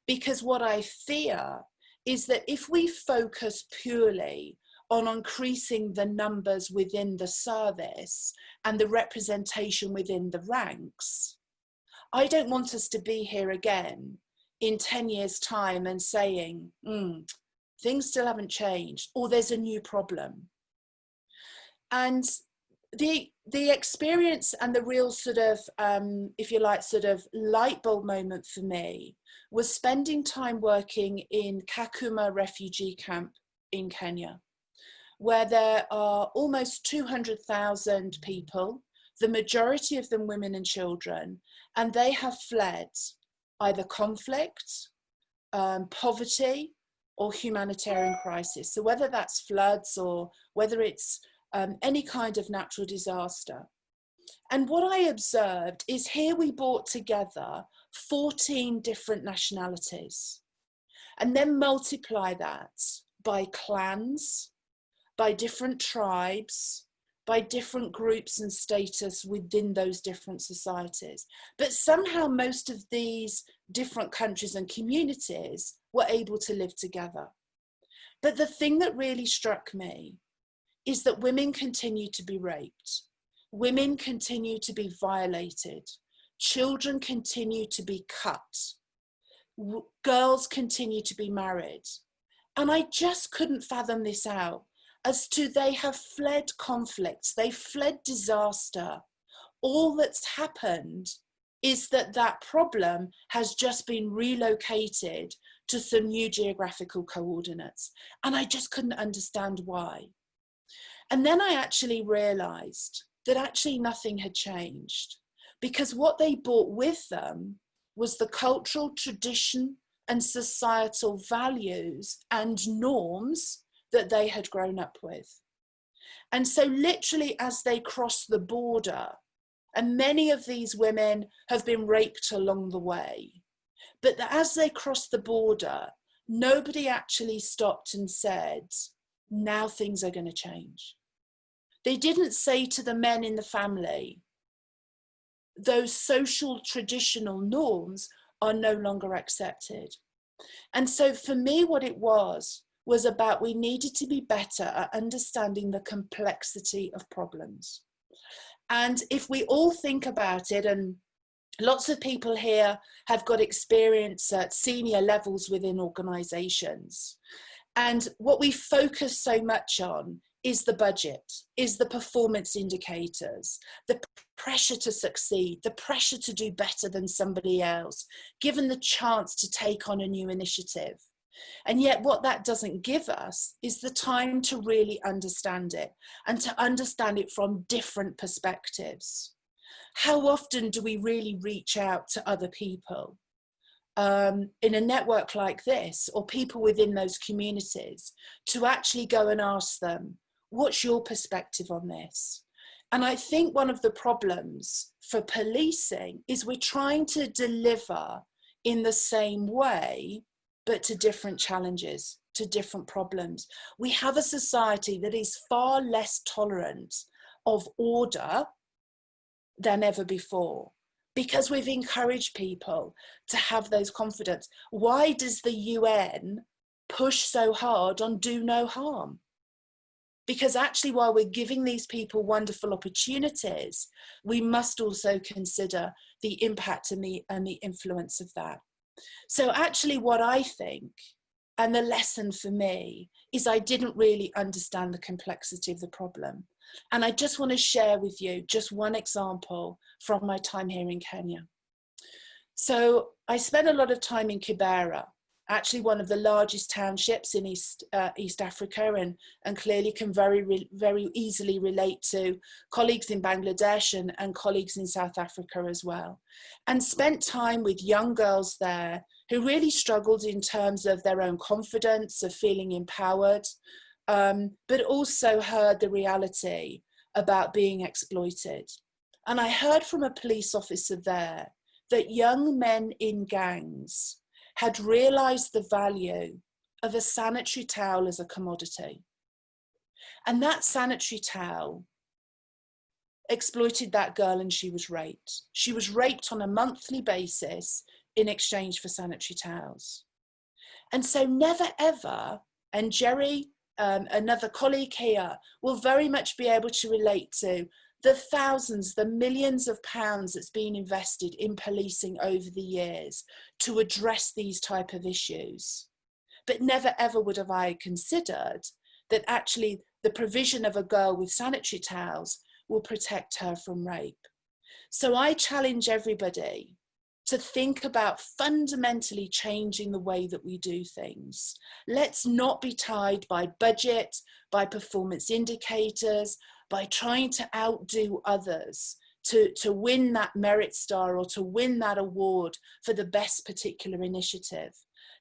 Because what I fear is that if we focus purely on increasing the numbers within the service and the representation within the ranks, I don't want us to be here again in 10 years' time and saying, things still haven't changed, or there's a new problem. And the experience and the real sort of, if you like, sort of light bulb moment for me was spending time working in Kakuma refugee camp in Kenya, where there are almost 200,000 people, the majority of them women and children, and they have fled either conflict, poverty, or humanitarian crisis. So whether that's floods or whether it's any kind of natural disaster. And what I observed is here we brought together 14 different nationalities, and then multiply that by clans, by different tribes, by different groups and status within those different societies. But somehow most of these different countries and communities were able to live together. But the thing that really struck me is that women continue to be raped, women continue to be violated, children continue to be cut, girls continue to be married. And I just couldn't fathom this out as to they have fled conflicts, they fled disaster. All that's happened is that that problem has just been relocated to some new geographical coordinates. And I just couldn't understand why. And then I actually realized that actually nothing had changed, because what they brought with them was the cultural tradition and societal values and norms that they had grown up with. And so literally as they crossed the border, and many of these women have been raped along the way, but as they crossed the border, nobody actually stopped and said, now things are going to change. They didn't say to the men in the family, those social traditional norms are no longer accepted. And so for me, what it was about we needed to be better at understanding the complexity of problems. And if we all think about it, and lots of people here have got experience at senior levels within organizations, and what we focus so much on is the budget, is the performance indicators, the pressure to succeed, the pressure to do better than somebody else, given the chance to take on a new initiative. And yet what that doesn't give us is the time to really understand it, and to understand it from different perspectives. How often do we really reach out to other people in a network like this, or people within those communities, to actually go and ask them, what's your perspective on this? And I think one of the problems for policing is we're trying to deliver in the same way, but to different challenges, to different problems. We have a society that is far less tolerant of order than ever before. because we've encouraged people to have those confidence. Why does the UN push so hard on do no harm? Because actually, while we're giving these people wonderful opportunities, we must also consider the impact and the influence of that. So actually what I think, and the lesson for me, is I didn't really understand the complexity of the problem. And I just want to share with you just one example from my time here in Kenya. So I spent a lot of time in Kibera, actually one of the largest townships in East Africa, and clearly can very easily relate to colleagues in Bangladesh and colleagues in South Africa as well. And spent time with young girls there who really struggled in terms of their own confidence, of feeling empowered, but also heard the reality about being exploited. And I heard from a police officer there that young men in gangs had realized the value of a sanitary towel as a commodity. And that sanitary towel exploited that girl, and she was raped. She was raped on a monthly basis in exchange for sanitary towels. And so never ever, and Jerry, another colleague here, will very much be able to relate to the thousands, the millions of pounds that's been invested in policing over the years to address these type of issues. But never ever would have I considered that actually the provision of a girl with sanitary towels will protect her from rape. So I challenge everybody to think about fundamentally changing the way that we do things. Let's not be tied by budget, by performance indicators, by trying to outdo others to win that merit star or to win that award for the best particular initiative.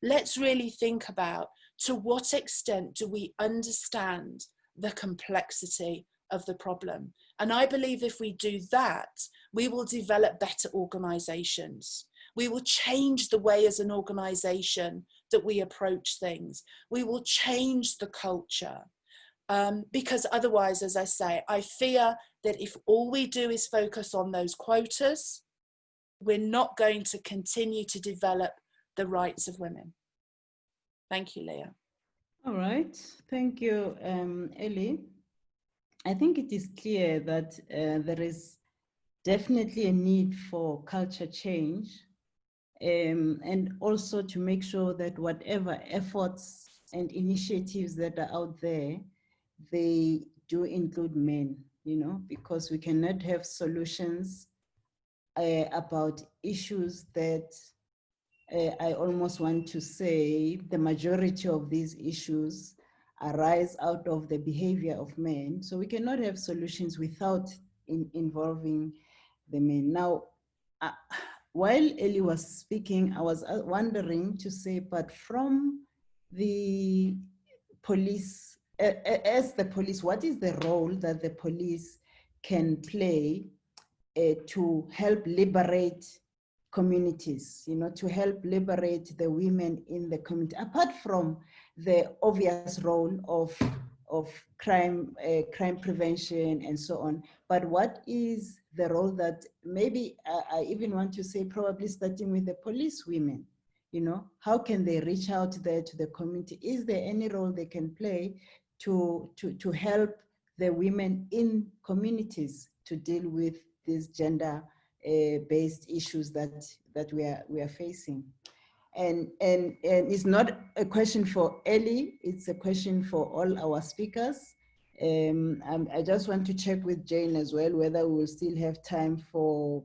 Let's really think about, to what extent do we understand the complexity of the problem? And I believe if we do that, we will develop better organizations. We will change the way as an organization that we approach things. We will change the culture. Because otherwise, as I say, I fear that if all we do is focus on those quotas, we're not going to continue to develop the rights of women. Thank you, Leah. All right, thank you, Ellie. I think it is clear that there is definitely a need for culture change, and also to make sure that whatever efforts and initiatives that are out there, they do include men, you know, because we cannot have solutions about issues that I almost want to say the majority of these issues arise out of the behavior of men. So we cannot have solutions without involving the men. Now, while Ellie was speaking, I was wondering to say, but from the police, as the police, what is the role that the police can play to help liberate communities, you know, to help liberate the women in the community, apart from the obvious role of crime prevention and so on. But what is the role that maybe I even want to say, probably starting with the police women, you know, how can they reach out there to the community? Is there any role they can play to help the women in communities to deal with these gender based issues that we are facing? And it's not a question for Ellie, it's a question for all our speakers. I just want to check with Jane as well, whether we will still have time for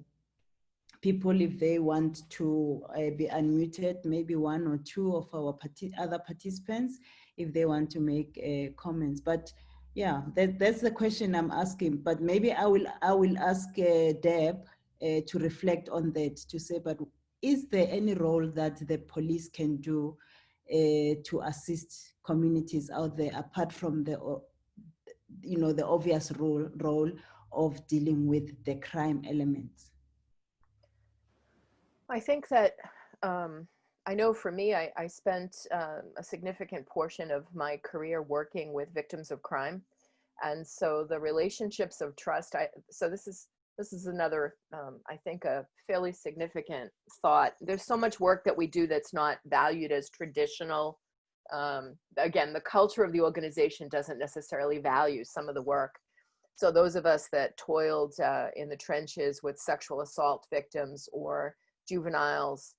people, if they want to be unmuted, maybe one or two of our other participants, if they want to make comments. But yeah, that's the question I'm asking. But maybe I will ask Deb to reflect on that, to say, but is there any role that the police can do to assist communities out there, apart from the, you know, the obvious role of dealing with the crime elements? I think that, I know for me, I spent a significant portion of my career working with victims of crime. And so the relationships of trust, so this is This is another, I think, a fairly significant thought. There's so much work that we do that's not valued as traditional. Again, the culture of the organization doesn't necessarily value some of the work. So those of us that toiled in the trenches with sexual assault victims or juveniles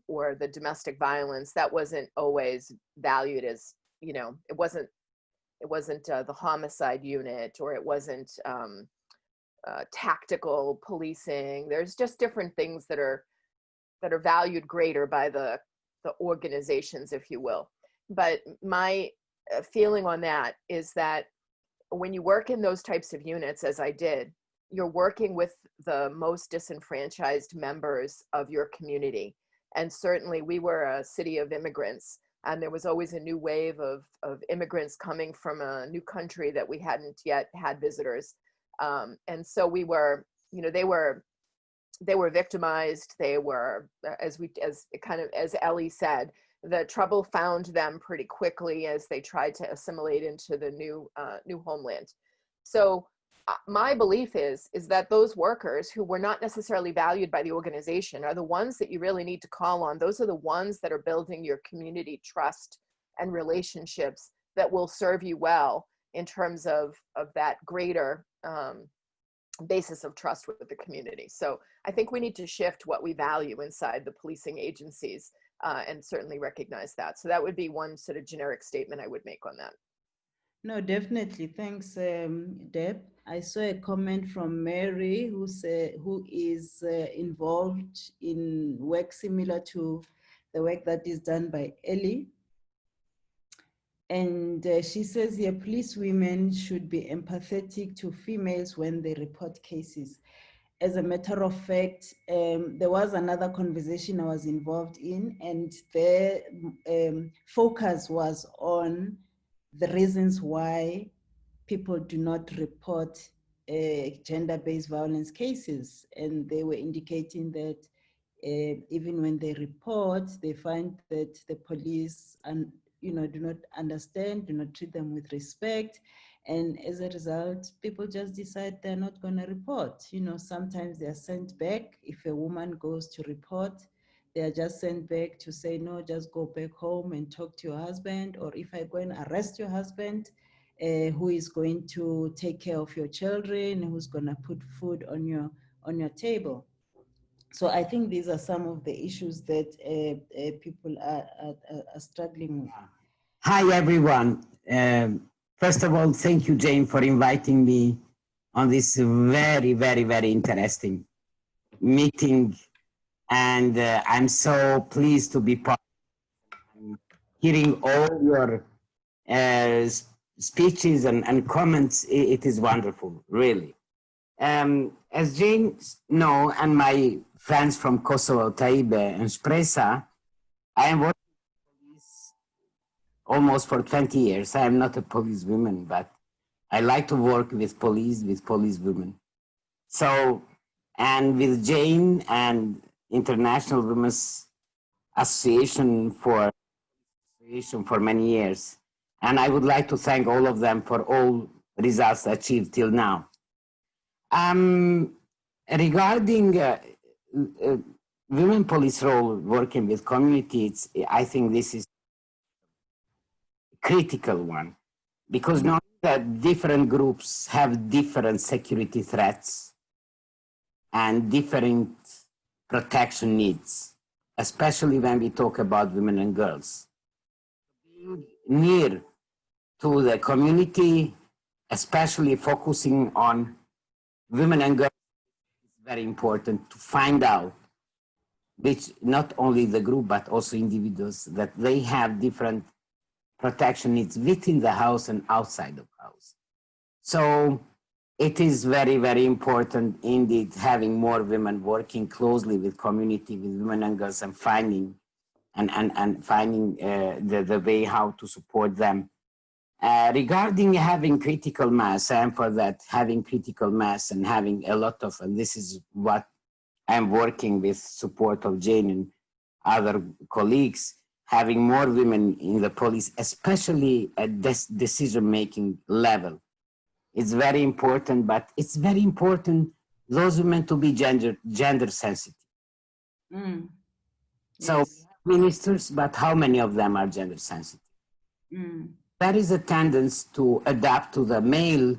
or the domestic violence, that wasn't always valued as, you know, it wasn't the homicide unit, or it wasn't tactical policing. There's just different things that are valued greater by the organizations, if you will. But my feeling on that is that when you work in those types of units, as I did, you're working with the most disenfranchised members of your community. And certainly we were a city of immigrants, and there was always a new wave of immigrants coming from a new country that we hadn't yet had visitors. And so we were, you know, they were victimized. They were, as Ellie said, the trouble found them pretty quickly as they tried to assimilate into the new homeland. So my belief is that those workers who were not necessarily valued by the organization are the ones that you really need to call on. Those are the ones that are building your community trust and relationships that will serve you well in terms of that greater basis of trust with the community. So I think we need to shift what we value inside the policing agencies and certainly recognize that. So that would be one sort of generic statement I would make on that. No, definitely. Thanks, Deb. I saw a comment from Mary who is involved in work similar to the work that is done by Ellie. And she says here, police women should be empathetic to females when they report cases. As a matter of fact, there was another conversation I was involved in, and their focus was on the reasons why people do not report gender-based violence cases. And they were indicating that even when they report, they find that the police do not understand, do not treat them with respect. And as a result, people just decide they're not going to report. You know, sometimes they're sent back. If a woman goes to report, they're just sent back to say, no, just go back home and talk to your husband. Or if I go and arrest your husband, who is going to take care of your children, who's going to put food on your table. So I think these are some of the issues that people are struggling with. Hi, everyone. First of all, thank you, Jane, for inviting me on this very, very, very interesting meeting. And I'm so pleased to be part of hearing all your speeches and comments. It is wonderful, really. As Jane know, and my friends from Kosovo, Taibe and Spresa, I am working with police almost for 20 years. I am not a policewoman, but I like to work with policewomen. So, and with Jane and International Women's Association for many years. And I would like to thank all of them for all results achieved till now. Regarding women police role working with communities, I think this is a critical one, because knowing that different groups have different security threats and different protection needs, especially when we talk about women and girls. Being near to the community, especially focusing on women and girls, is very important to find out which not only the group but also individuals, that they have different protection needs within the house and outside of house. So it is very, very important indeed having more women working closely with community, with women and girls, and finding the way how to support them. Regarding having critical mass, I am for that, having critical mass and having a lot of, and this is what I'm working with support of Jane and other colleagues, having more women in the police, especially at this decision-making level. It's very important, but it's very important those women to be gender sensitive. Mm. So Yes. ministers, but how many of them are gender sensitive? Mm. There is a tendency to adapt to the male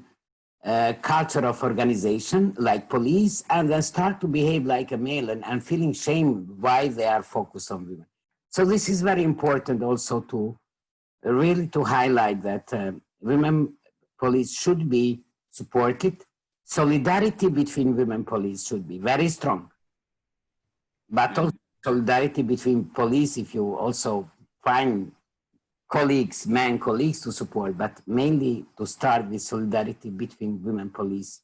culture of organization, like police, and then start to behave like a male and feeling shame why they are focused on women. So this is very important also to really to highlight that women police should be supported. Solidarity between women police should be very strong, but also solidarity between police, if you also find colleagues, men colleagues to support, but mainly to start with solidarity between women police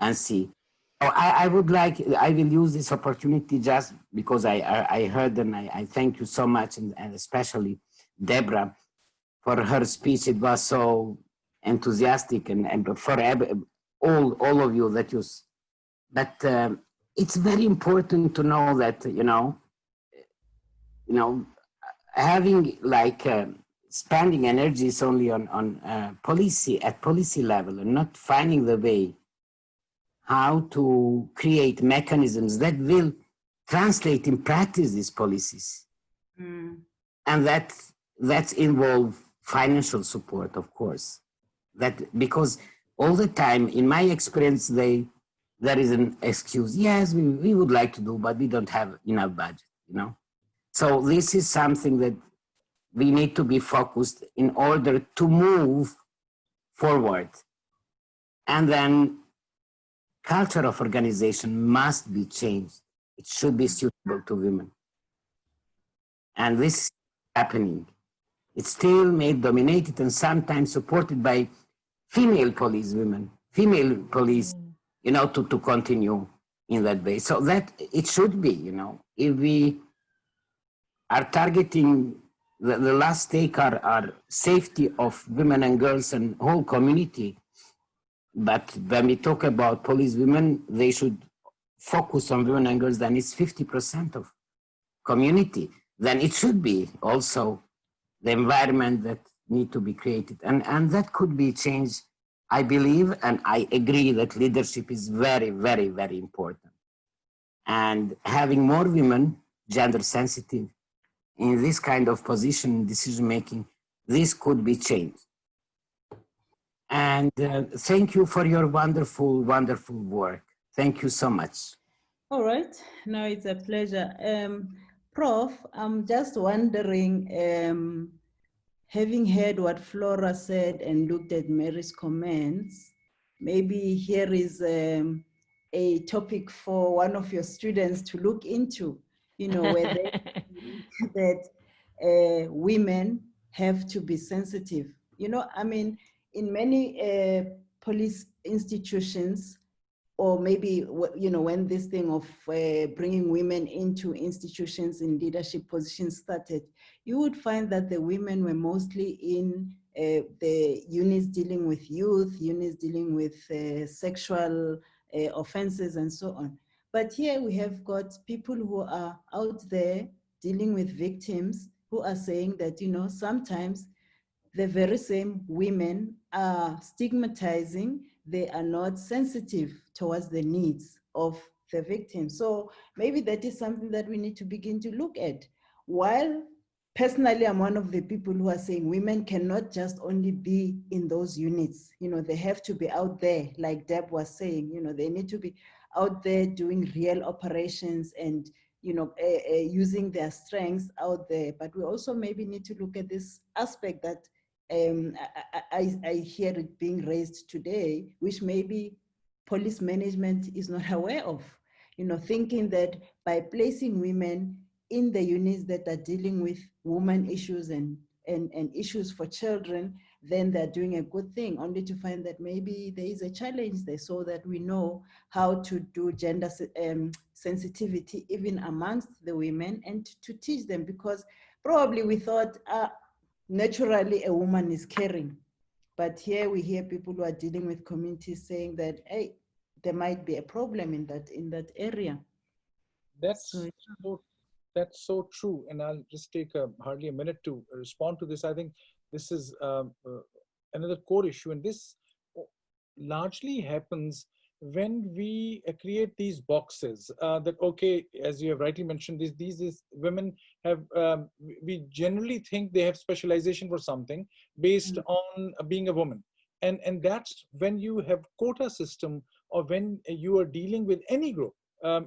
and see. Oh, I would like, I will use this opportunity just because I heard and I thank you so much, and especially Deborah for her speech. It was so enthusiastic, and for all of you that you, but it's very important to know that, having like spending energies only on policy at policy level and not finding the way how to create mechanisms that will translate in practice these policies. Mm. And that's involve financial support, of course. That because all the time, in my experience, there is an excuse. Yes, we would like to do, but we don't have enough budget, So this is something that we need to be focused in order to move forward. And then culture of organization must be changed. It should be suitable to women. And this is happening. It's still made dominated and sometimes supported by female police women, female police, to continue in that way. So that it should be, if we are targeting the last stake are safety of women and girls and whole community. But when we talk about police women, they should focus on women and girls, then it's 50% of community. Then it should be also the environment that need to be created. And that could be changed, I believe, and I agree that leadership is very, very, very important. And having more women, gender sensitive, in this kind of position, decision making, this could be changed. And thank you for your wonderful, wonderful work. Thank you so much. All right, now it's a pleasure. Prof, I'm just wondering, having heard what Flora said and looked at Mary's comments, maybe here is a topic for one of your students to look into, where they think that women have to be sensitive. In many police institutions, or maybe, when this thing of bringing women into institutions in leadership positions started, you would find that the women were mostly in the units dealing with youth, units dealing with sexual offenses and so on. But here we have got people who are out there dealing with victims who are saying that, sometimes the very same women are stigmatizing, they are not sensitive towards the needs of the victim. So maybe that is something that we need to begin to look at. While personally, I'm one of the people who are saying women cannot just only be in those units. They have to be out there, like Deb was saying, they need to be out there doing real operations and using their strengths out there. But we also maybe need to look at this aspect that I hear it being raised today, which maybe police management is not aware of, thinking that by placing women in the units that are dealing with women issues and issues for children, then they're doing a good thing, only to find that maybe there is a challenge there, so that we know how to do gender sensitivity even amongst the women and to teach them, because probably we thought, naturally a woman is caring, but here we hear people who are dealing with communities saying that, hey, there might be a problem in that area. That's so true, and I'll just take hardly a minute to respond to this. I think this is another core issue, and this largely happens when we create these boxes that, okay, as you have rightly mentioned, these is women have, we generally think they have specialization for something based on being a woman. And that's when you have quota system, or when you are dealing with any group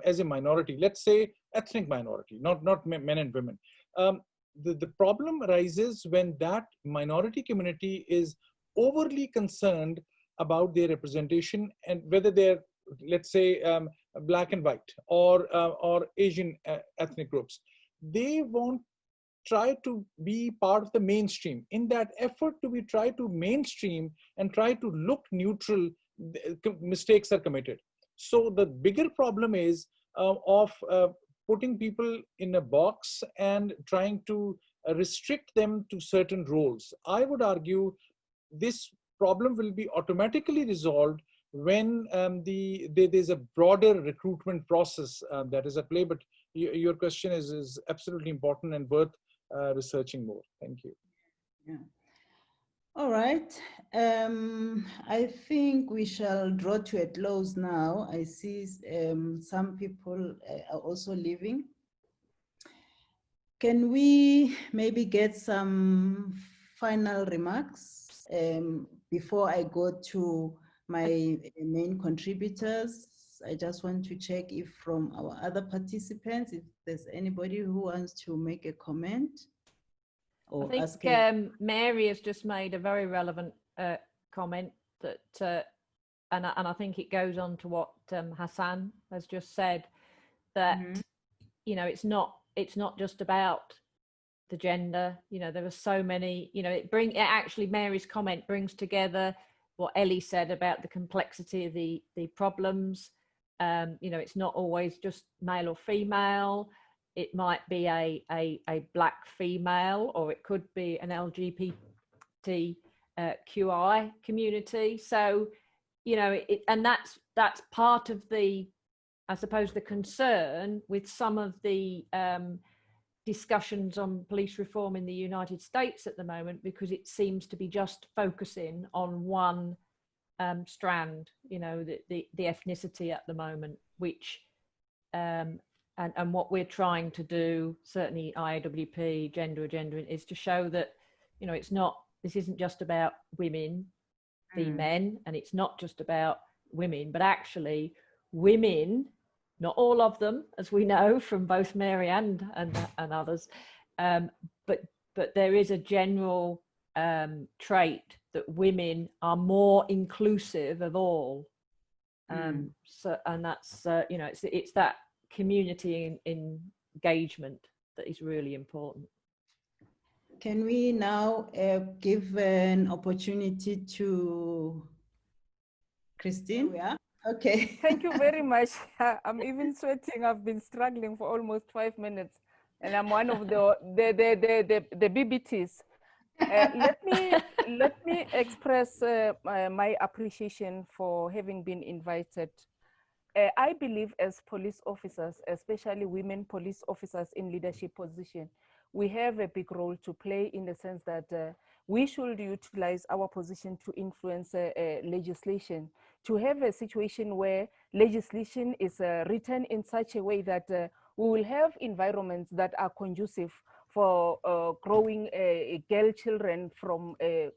as a minority, let's say ethnic minority, not men and women. The problem arises when that minority community is overly concerned about their representation, and whether they're, let's say, black and white, or Asian ethnic groups. They won't try to be part of the mainstream. In that effort to be try to mainstream and try to look neutral, mistakes are committed. So the bigger problem is of putting people in a box and trying to restrict them to certain roles. I would argue this problem will be automatically resolved when there's a broader recruitment process that is at play. But your question is absolutely important and worth researching more. Thank you. Yeah. All right. I think we shall draw to a close now. I see some people are also leaving. Can we maybe get some final remarks before I go to my main contributors? I just want to check if from our other participants, if there's anybody who wants to make a comment or I ask. think Mary has just made a very relevant comment that, and I think it goes on to what Hassan has just said, that you know, it's not just about the gender. You know, there are so many. You know, it actually, Mary's comment brings together what Ellie said about the complexity of the problems. You know, it's not always just male or female. It might be a black female, or it could be an LGBTQI community. So, you know, and that's part of the, I suppose, the concern with some of the discussions on police reform in the United States at the moment, because it seems to be just focusing on one strand, you know, the ethnicity at the moment, which and what we're trying to do, certainly IAWP, gender agenda, is to show that, you know, this isn't just about women, the men, and it's not just about women, but actually women, not all of them, as we know from both Mary and others, but there is a general trait that women are more inclusive of all. So, and that's you know, it's that community engagement that is really important. Can we now give an opportunity to Christine? Yeah. Okay. Thank you very much. I'm even sweating. I've been struggling for almost 5 minutes, and I'm one of the BBTs. Let me express my appreciation for having been invited. I believe as police officers, especially women police officers in leadership position, we have a big role to play, in the sense that we should utilize our position to influence legislation, to have a situation where legislation is written in such a way that we will have environments that are conducive for growing girl children from a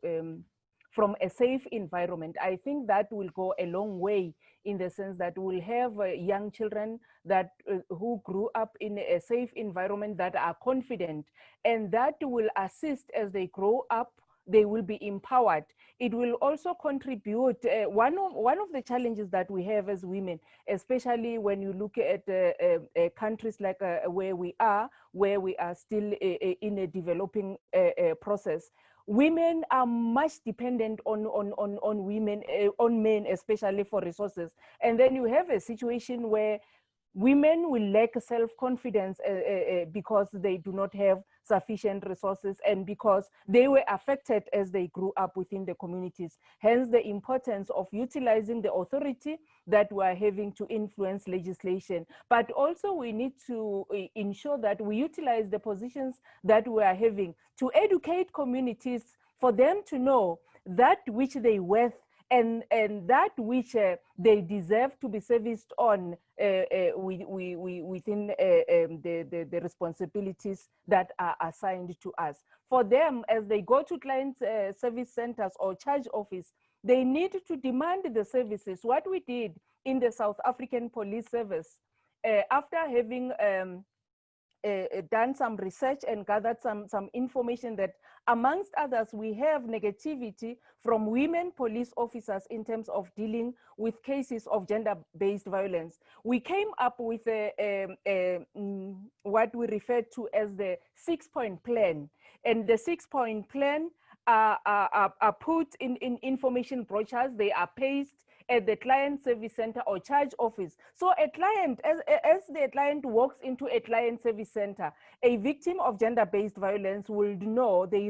safe environment. I think that will go a long way, in the sense that we'll have young children that who grew up in a safe environment, that are confident, and that will assist as they grow up. They will be empowered. It will also contribute. One of the challenges that we have as women, especially when you look at countries like where we are still in a developing process, women are much dependent on women, on men, especially for resources. And then you have a situation where women will lack self-confidence because they do not have sufficient resources, and because they were affected as they grew up within the communities. Hence the importance of utilizing the authority that we are having to influence legislation. But also we need to ensure that we utilize the positions that we are having to educate communities, for them to know that which they worth and that which they deserve to be serviced on within the responsibilities that are assigned to us. For them, as they go to client service centers or charge office, they need to demand the services. What we did in the South African Police Service, after having done some research and gathered some information that amongst others, we have negativity from women police officers in terms of dealing with cases of gender-based violence. We came up with what we refer to as the 6-point plan. And the 6-point plan are put in information brochures. They are pasted at the client service center or charge office. So a client, as the client walks into a client service center, a victim of gender-based violence will know, they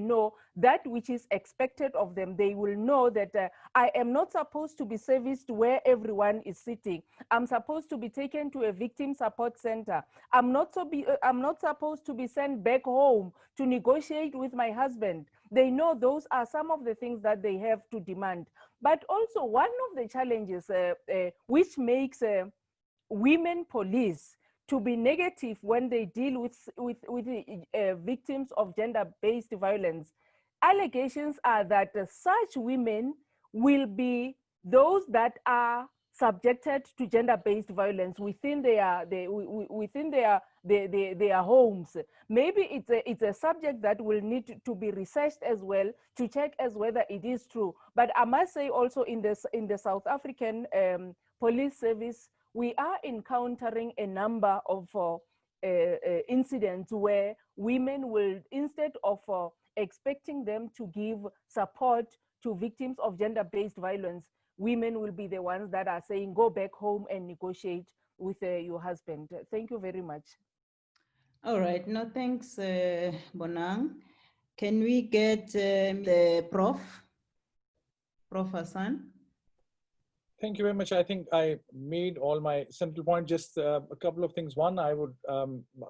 know that which is expected of them. They will know that I am not supposed to be serviced where everyone is sitting. I'm supposed to be taken to a victim support center. I'm not supposed to be sent back home to negotiate with my husband. They know those are some of the things that they have to demand. But also one of the challenges which makes women police to be negative when they deal with victims of gender-based violence, allegations are that such women will be those that are subjected to gender-based violence within their homes. Maybe it's a subject that will need to be researched as well to check as whether it is true. But I must say also in the South African police service, we are encountering a number of incidents where women will, instead of expecting them to give support to victims of gender-based violence, women will be the ones that are saying, go back home and negotiate with your husband. Thank you very much. All right, no, thanks, Bonang. Can we get the Prof Hassan? Thank you very much. I think I made all my central point. Just a couple of things. One, I would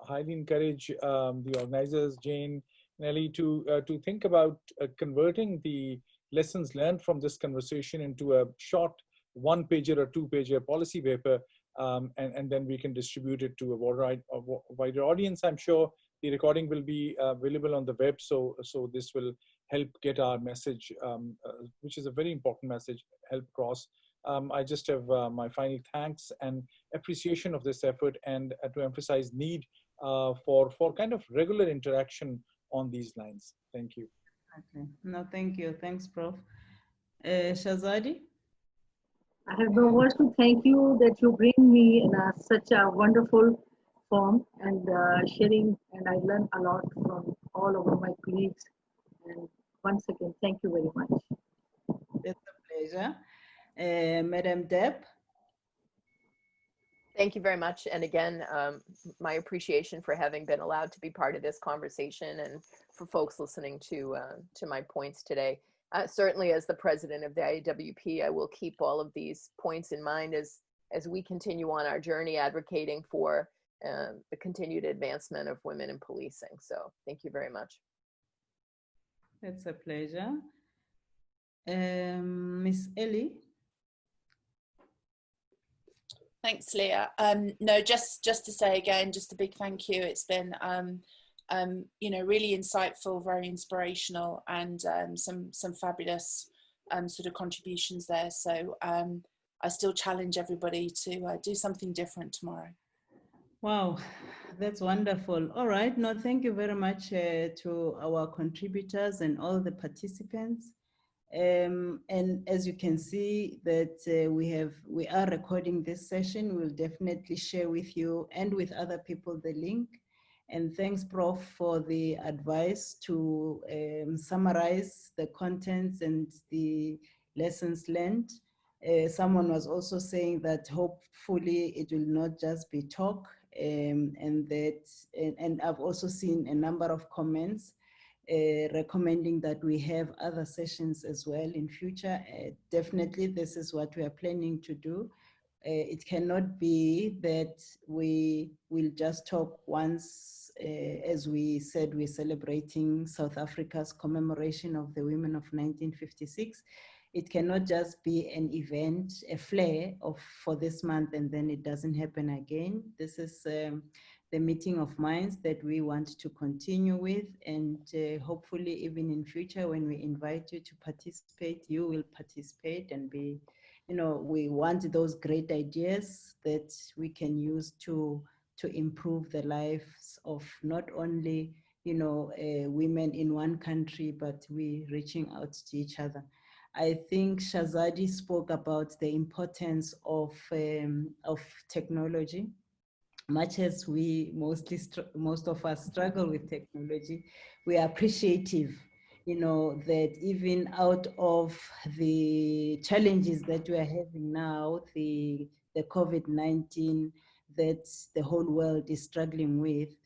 highly encourage the organizers, Jane and Ellie, to think about converting the lessons learned from this conversation into a short 1-pager or 2-pager policy paper, and then we can distribute it to a wider audience. I'm sure the recording will be available on the web, so this will help get our message, which is a very important message, help cross. I just have my final thanks and appreciation of this effort, and to emphasize need for kind of regular interaction on these lines. Thank you. Okay. No, thank you. Thanks, Prof. Shazadi? I have no words to thank you that you bring me in such a wonderful form and sharing, and I learned a lot from all of my colleagues. And once again, thank you very much. It's a pleasure. Madam Deb? Thank you very much. And again, my appreciation for having been allowed to be part of this conversation and for folks listening to my points today. Certainly as the president of the IAWP, I will keep all of these points in mind as we continue on our journey advocating for the continued advancement of women in policing. So thank you very much. It's a pleasure. Miss Ellie? Thanks, Leah. No, just to say again, just a big thank you. It's been, you know, really insightful, very inspirational, and some fabulous sort of contributions there. So I still challenge everybody to do something different tomorrow. Wow, that's wonderful. All right, no, thank you very much to our contributors and all the participants. And as you can see that we are recording this session. We'll definitely share with you and with other people the link. And thanks, Prof, for the advice to summarize the contents and the lessons learned. Someone was also saying that hopefully it will not just be talk, and I've also seen a number of comments recommending that we have other sessions as well in future. Definitely, this is what we are planning to do. It cannot be that we will just talk once, as we said, we're celebrating South Africa's commemoration of the women of 1956. it cannot just be an event, a flare for this month, and then it doesn't happen again. This is the meeting of minds that we want to continue with, and hopefully even in future when we invite you to participate, you will participate and be, we want those great ideas that we can use to improve the lives of not only women in one country, but we reaching out to each other. I think Shazadi spoke about the importance of technology. Much as we most of us struggle with technology, we are appreciative, that even out of the challenges that we are having now, the COVID-19 that the whole world is struggling with,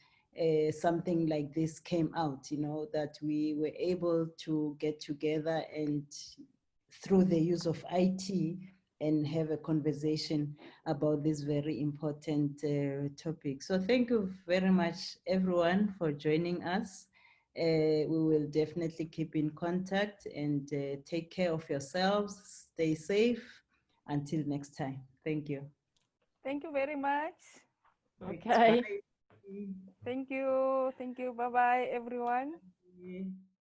something like this came out, that we were able to get together and through the use of IT and have a conversation about this very important topic. So thank you very much, everyone, for joining us. We will definitely keep in contact, and take care of yourselves. Stay safe. Until next time. Thank you. Thank you very much. Okay. Bye. Thank you. Thank you. Bye-bye, everyone. Bye.